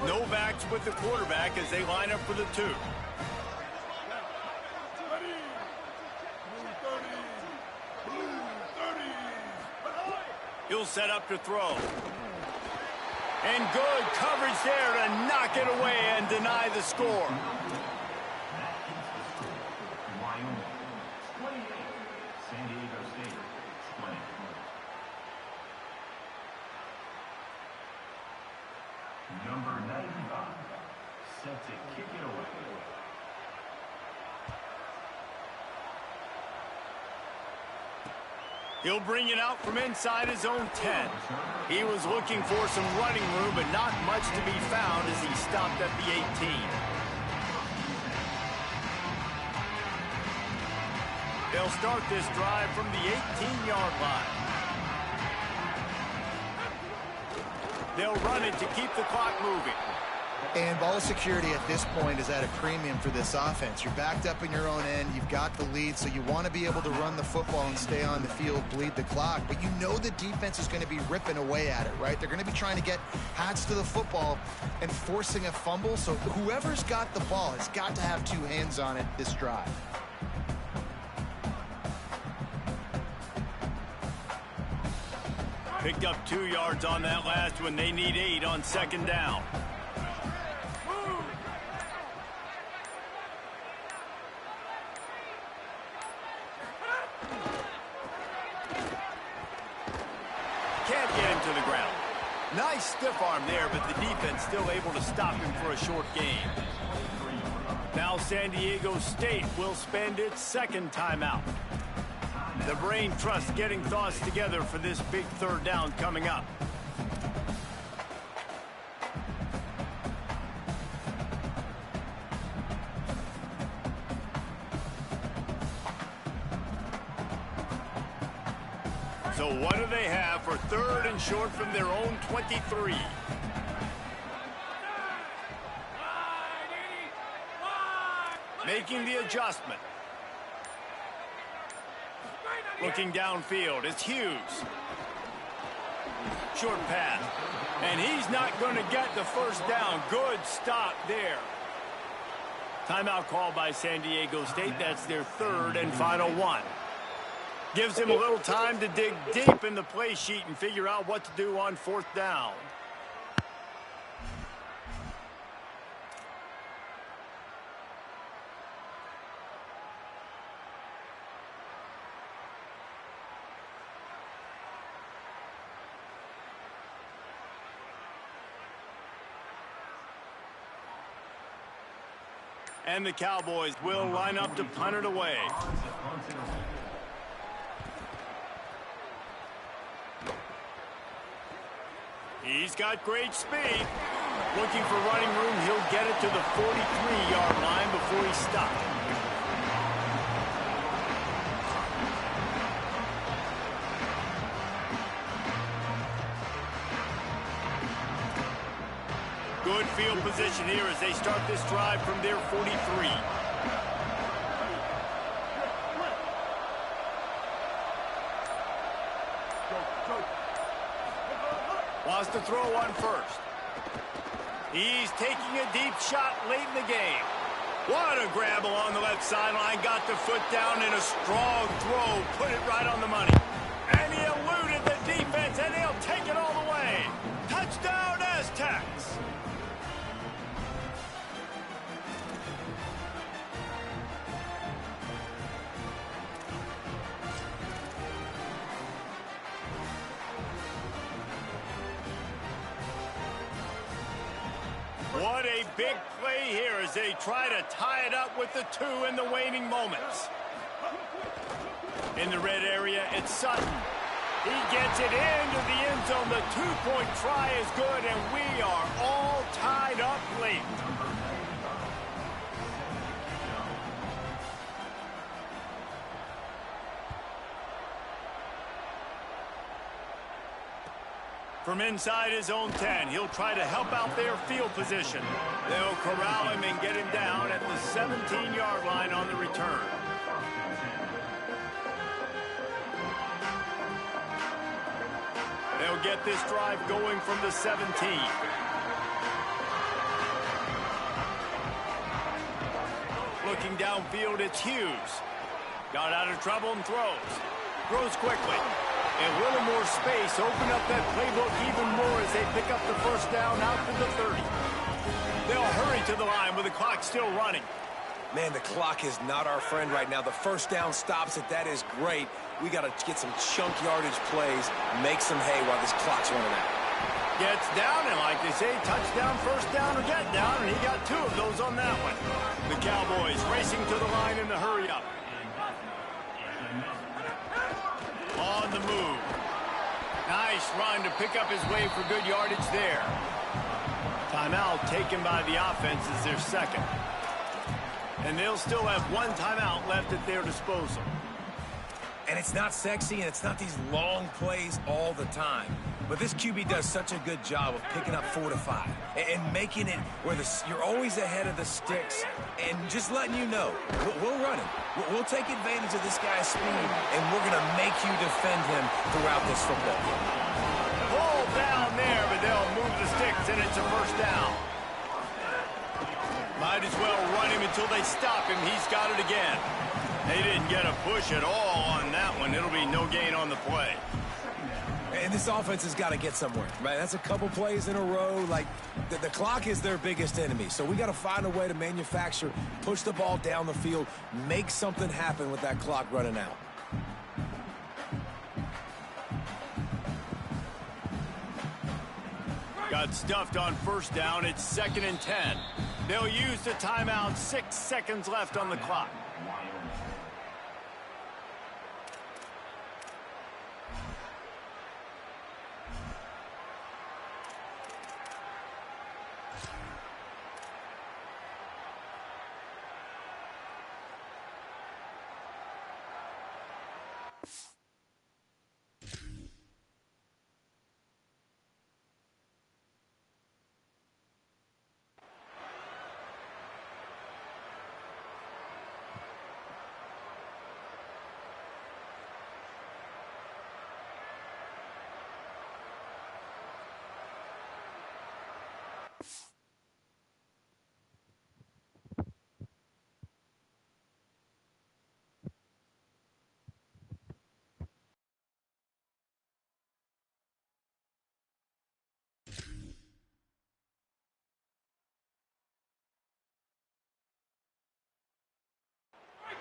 No backs with the quarterback as they line up for the 2. He'll set up to throw. And good coverage there to knock it away and deny the score. Wyoming 28, San Diego State 20. Number 95, set to kick it away. He'll bring it out from inside his own 10. He was looking for some running room, but not much to be found as he stopped at the 18. They'll start this drive from the 18-yard line. They'll run it to keep the clock moving. And ball security at this point is at a premium for this offense. You're backed up in your own end. You've got the lead, so you want to be able to run the football and stay on the field, bleed the clock. But you know the defense is going to be ripping away at it, right? They're going to be trying to get hats to the football and forcing a fumble. So whoever's got the ball has got to have 2 hands on it this drive. Picked up 2 yards on that last one. They need 8 on 2nd down. Can't get him to the ground. Nice stiff arm there, but the defense still able to stop him for a short gain. Now San Diego State will spend its 2nd timeout. The brain trust getting thoughts together for this big 3rd down coming up. So what do they have for 3rd and short from their own 23? Making the adjustment. Looking downfield, it's Hughes. Short pass. And he's not going to get the 1st down. Good stop there. Timeout called by San Diego State. That's their 3rd and final one. Gives him a little time to dig deep in the play sheet and figure out what to do on 4th down. And the Cowboys will line up to punt it away. He's got great speed. Looking for running room. He'll get it to the 43-yard line before he's stopped. field position here as they start this drive from their 43. Wants to throw one first. He's taking a deep shot late in the game. What a grab along the left sideline. Got the foot down in a strong throw. Put it right on the money. And he eluded the defense, and he'll take it all the way. Touchdown, Aztecs. What a big play here as they try to tie it up with the 2 in the waning moments. In the red area, it's Sutton. He gets it into the end zone. The 2-point try is good, and we are all tied up late. From inside his own 10, he'll try to help out their field position. They'll corral him and get him down at the 17-yard line on the return. They'll get this drive going from the 17. Looking downfield, it's Hughes. Got out of trouble and throws. Throws quickly. And a little more space, open up that playbook even more as they pick up the first down out to the 30. They'll hurry to the line with the clock still running. Man, the clock is not our friend right now. The first down stops it. That is great. We got to get some chunk yardage plays, make some hay while this clock's running out. Gets down, and like they say, touchdown, first down, or get down, and he got 2 of those on that one. The Cowboys racing to the line in the hurry-up. On the move. Nice run to pick up his way for good yardage there. Timeout taken by the offense is their second. And they'll still have 1 timeout left at their disposal. And it's not sexy, and it's not these long plays all the time. But this QB does such a good job of picking up 4 to 5 and making it where you're always ahead of the sticks and just letting you know, we'll run him. We'll take advantage of this guy's speed, and we're going to make you defend him throughout this football game. Ball down there, but they'll move the sticks, and it's a first down. Might as well run him until they stop him. He's got it again. They didn't get a push at all on that one. It'll be no gain on the play. And this offense has got to get somewhere, right? That's a couple plays in a row. Like, the clock is their biggest enemy. So we got to find a way to manufacture, push the ball down the field, make something happen with that clock running out. Got stuffed on first down. It's 2nd and 10. They'll use the timeout. 6 seconds left on the clock.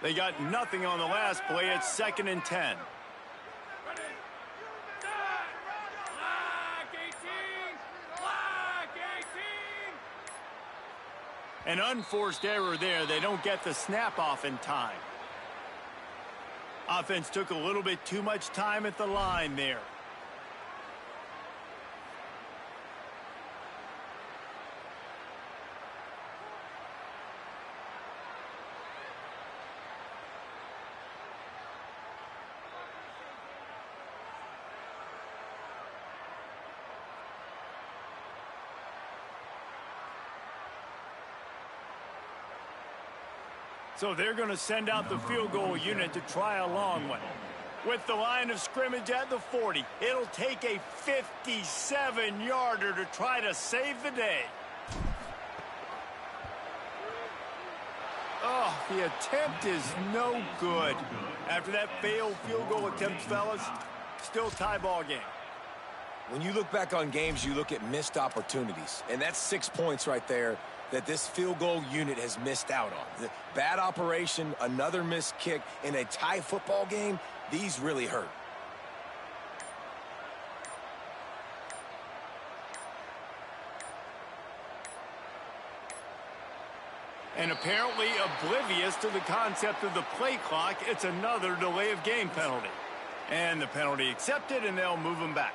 They got nothing on the last play. It's 2nd and 10. An unforced error there. They don't get the snap off in time. Offense took a little bit too much time at the line there. So they're going to send out the field goal unit to try a long one. With the line of scrimmage at the 40, it'll take a 57-yarder to try to save the day. Oh, the attempt is no good. After that failed field goal attempt, fellas, still tie ball game. When you look back on games, you look at missed opportunities. And that's 6 points right there that this field goal unit has missed out on. The bad operation, another missed kick in a tie football game, these really hurt. And apparently oblivious to the concept of the play clock, it's another delay of game penalty. And the penalty accepted, and they'll move them back.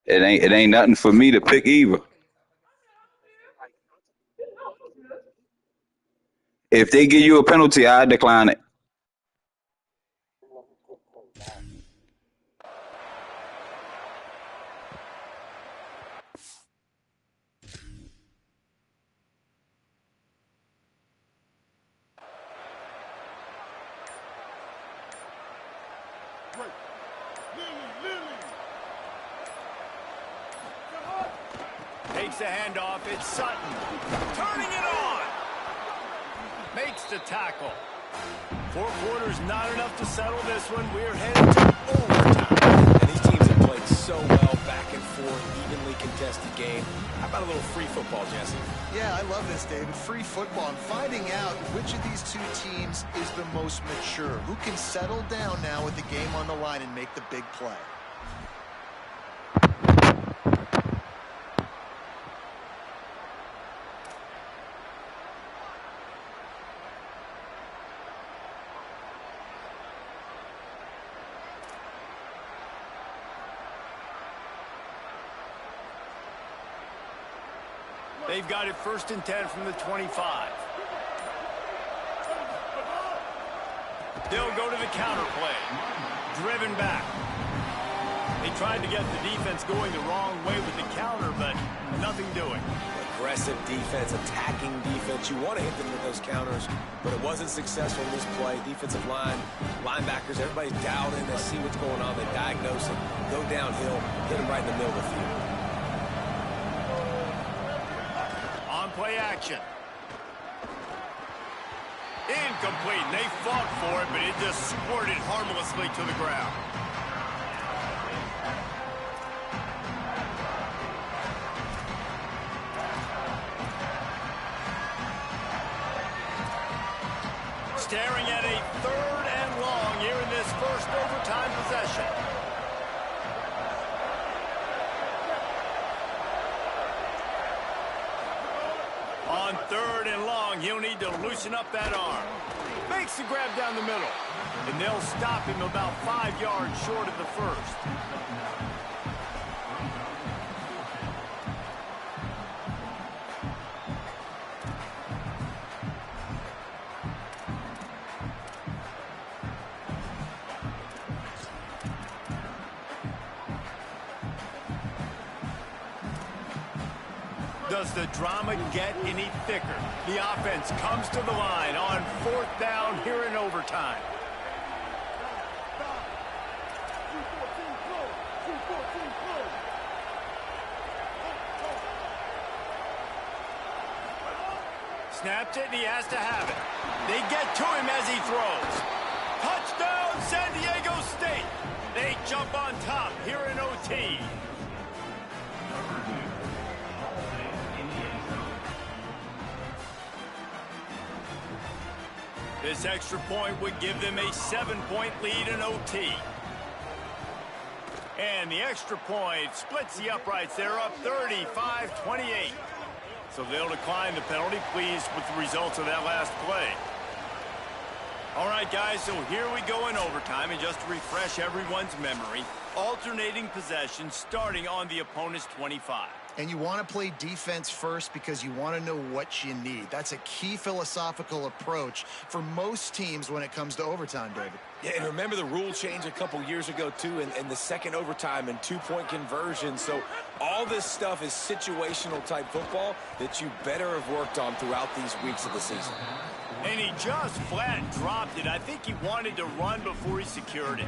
It ain't nothing for me to pick either. If they give you a penalty, I decline it. Takes the handoff. It's Sutton. Turning it on. Makes the tackle. 4 quarters not enough to settle this one. We're headed to overtime. And these teams have played so well, back and forth, evenly contested game. How about a little free football, Jesse? Yeah, I love this, David. Free football. And finding out which of these two teams is the most mature. Who can settle down now with the game on the line and make the big play. They've got it 1st and 10 from the 25. They'll go to the counter play. Driven back. They tried to get the defense going the wrong way with the counter, but nothing doing. Aggressive defense, attacking defense. You want to hit them with those counters, but it wasn't successful in this play. Defensive line, linebackers, everybody's dialed in. They see what's going on. They diagnose it, go downhill, hit them right in the middle of the field. Play action. Incomplete. They fought for it, but it just squirted harmlessly to the ground. Staring at a 3rd and long here in this first overtime possession. On 3rd and long, he'll need to loosen up that arm. Makes the grab down the middle. And they'll stop him about 5 yards short of the 1st. Does the drama get any thicker? The offense comes to the line on 4th down here in overtime. Snapped it, and he has to have it. They get to him as he throws. Touchdown, San Diego State. They jump on top here in OT. This extra point would give them a 7-point lead in OT. And the extra point splits the uprights. They're up 35-28. So they'll decline the penalty, pleased with the results of that last play. All right, guys, so here we go in overtime, and just to refresh everyone's memory, alternating possession starting on the opponent's 25. And you want to play defense first because you want to know what you need. That's a key philosophical approach for most teams when it comes to overtime, David. Yeah, and remember the rule change a couple years ago, too, in the second overtime and two-point conversion. So all this stuff is situational type football that you better have worked on throughout these weeks of the season. And he just flat dropped it. I think he wanted to run before he secured it.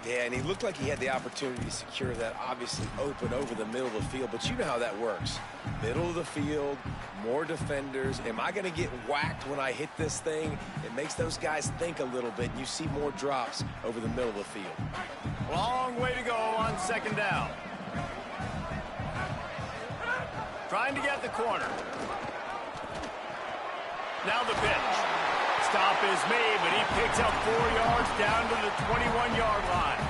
Yeah, and he looked like he had the opportunity to secure that obviously open over the middle of the field, but you know how that works. Middle of the field, more defenders. Am I going to get whacked when I hit this thing? It makes those guys think a little bit, and you see more drops over the middle of the field. Long way to go on second down. Trying to get the corner. Now the pitch. Stop is made, but he picks up 4 yards down to the 21-yard line.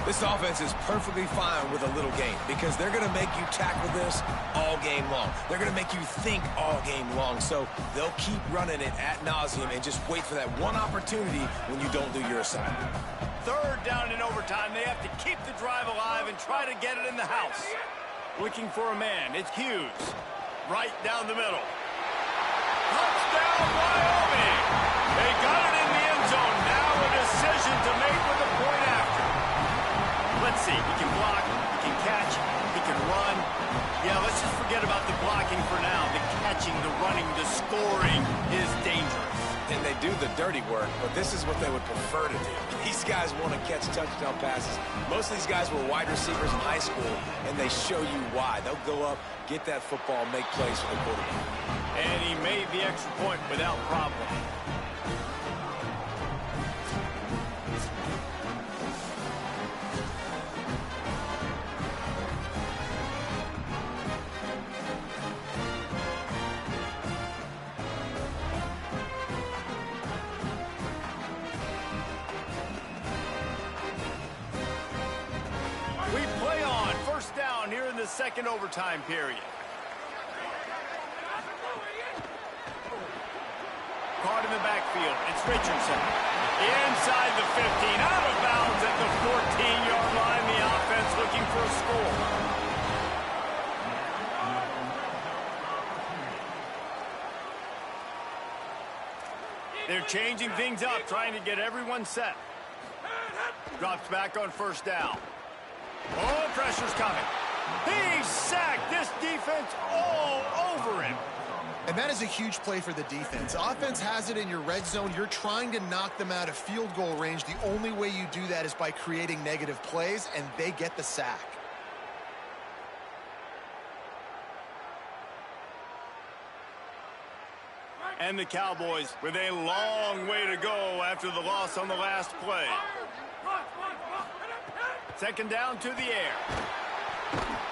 This offense is perfectly fine with a little game because they're going to make you tackle this all game long. They're going to make you think all game long. So they'll keep running it ad nauseum and just wait for that one opportunity when you don't do your assignment. Third down in overtime. They have to keep the drive alive and try to get it in the house. Looking for a man. It's Hughes. Right down the middle. Touchdown, Wyoming! They got it in the end zone. Now a decision to make with a point after. Let's see. He can block, he can catch, he can run. Yeah, let's just forget about the blocking for now. The catching, the running, the scoring is dangerous. And they do the dirty work, but this is what they would prefer to do. These guys want to catch touchdown passes. Most of these guys were wide receivers in high school, and they show you why. They'll go up, get that football, make plays for the quarterback. And he made the extra point without problem. We play on first down here in the second overtime period. Caught in the backfield. It's Richardson. Inside the 15. Out of bounds at the 14-yard line. The offense looking for a score. They're changing things up, trying to get everyone set. Drops back on first down. Oh, pressure's coming. He's sacked. This defense all over him. And that is a huge play for the defense. Offense has it in your red zone. You're trying to knock them out of field goal range. The only way you do that is by creating negative plays, and they get the sack. And the Cowboys with a long way to go after the loss on the last play. Second down to the air.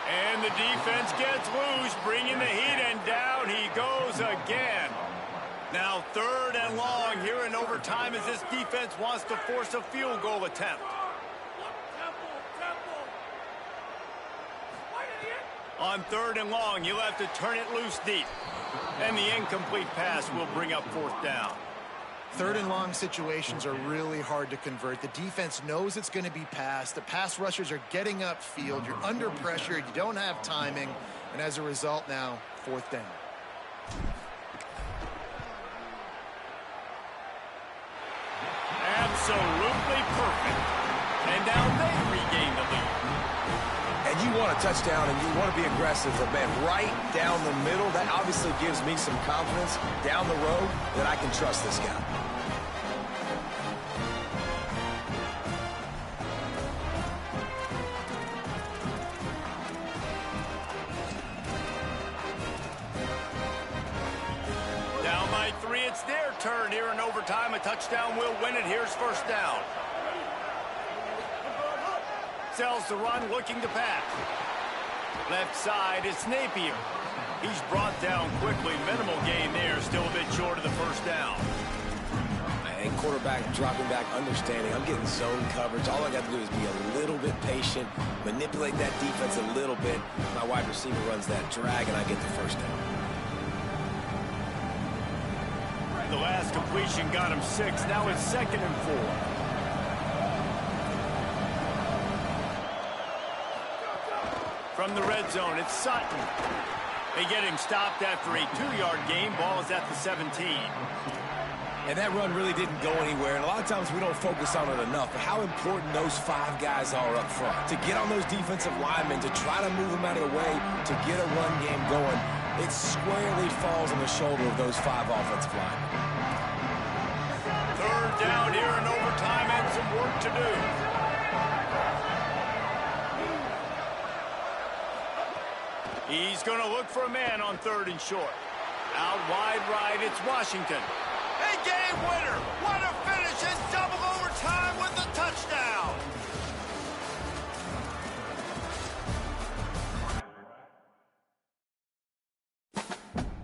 And the defense gets loose, bringing the heat, and down he goes again. Now third and long here in overtime as this defense wants to force a field goal attempt. On third and long, you'll have to turn it loose deep. And the incomplete pass will bring up fourth down. Third and long situations are really hard to convert. The defense knows it's going to be passed. The pass rushers are getting upfield. You're under pressure. You don't have timing. And as a result now, fourth down. Absolutely perfect. And now they regain the lead. And you want a touchdown and you want to be aggressive, but man, right down the middle, that obviously gives me some confidence down the road that I can trust this guy. Down by 3, it's their turn here in overtime. A touchdown will win it. Here's first down. Sells the run, looking to pass. Left side, it's Napier. He's brought down quickly. Minimal gain there, still a bit short of the first down. and quarterback dropping back, understanding I'm getting zone coverage. All I got to do is be a little bit patient, manipulate that defense a little bit. My wide receiver runs that drag, and I get the first down. The last completion got him 6. Now it's 2nd and 4. From the red zone, it's Sutton. They get him stopped after a 2-yard gain. Ball is at the 17. And that run really didn't go anywhere, and a lot of times we don't focus on it enough, but how important those 5 guys are up front. To get on those defensive linemen, to try to move them out of the way, to get a run game going, it squarely falls on the shoulder of those 5 offensive linemen. 3rd down here in overtime and some work to do. He's going to look for a man on 3rd and short. Out wide right, it's Washington. A game winner. What a finish. It's double overtime with a touchdown.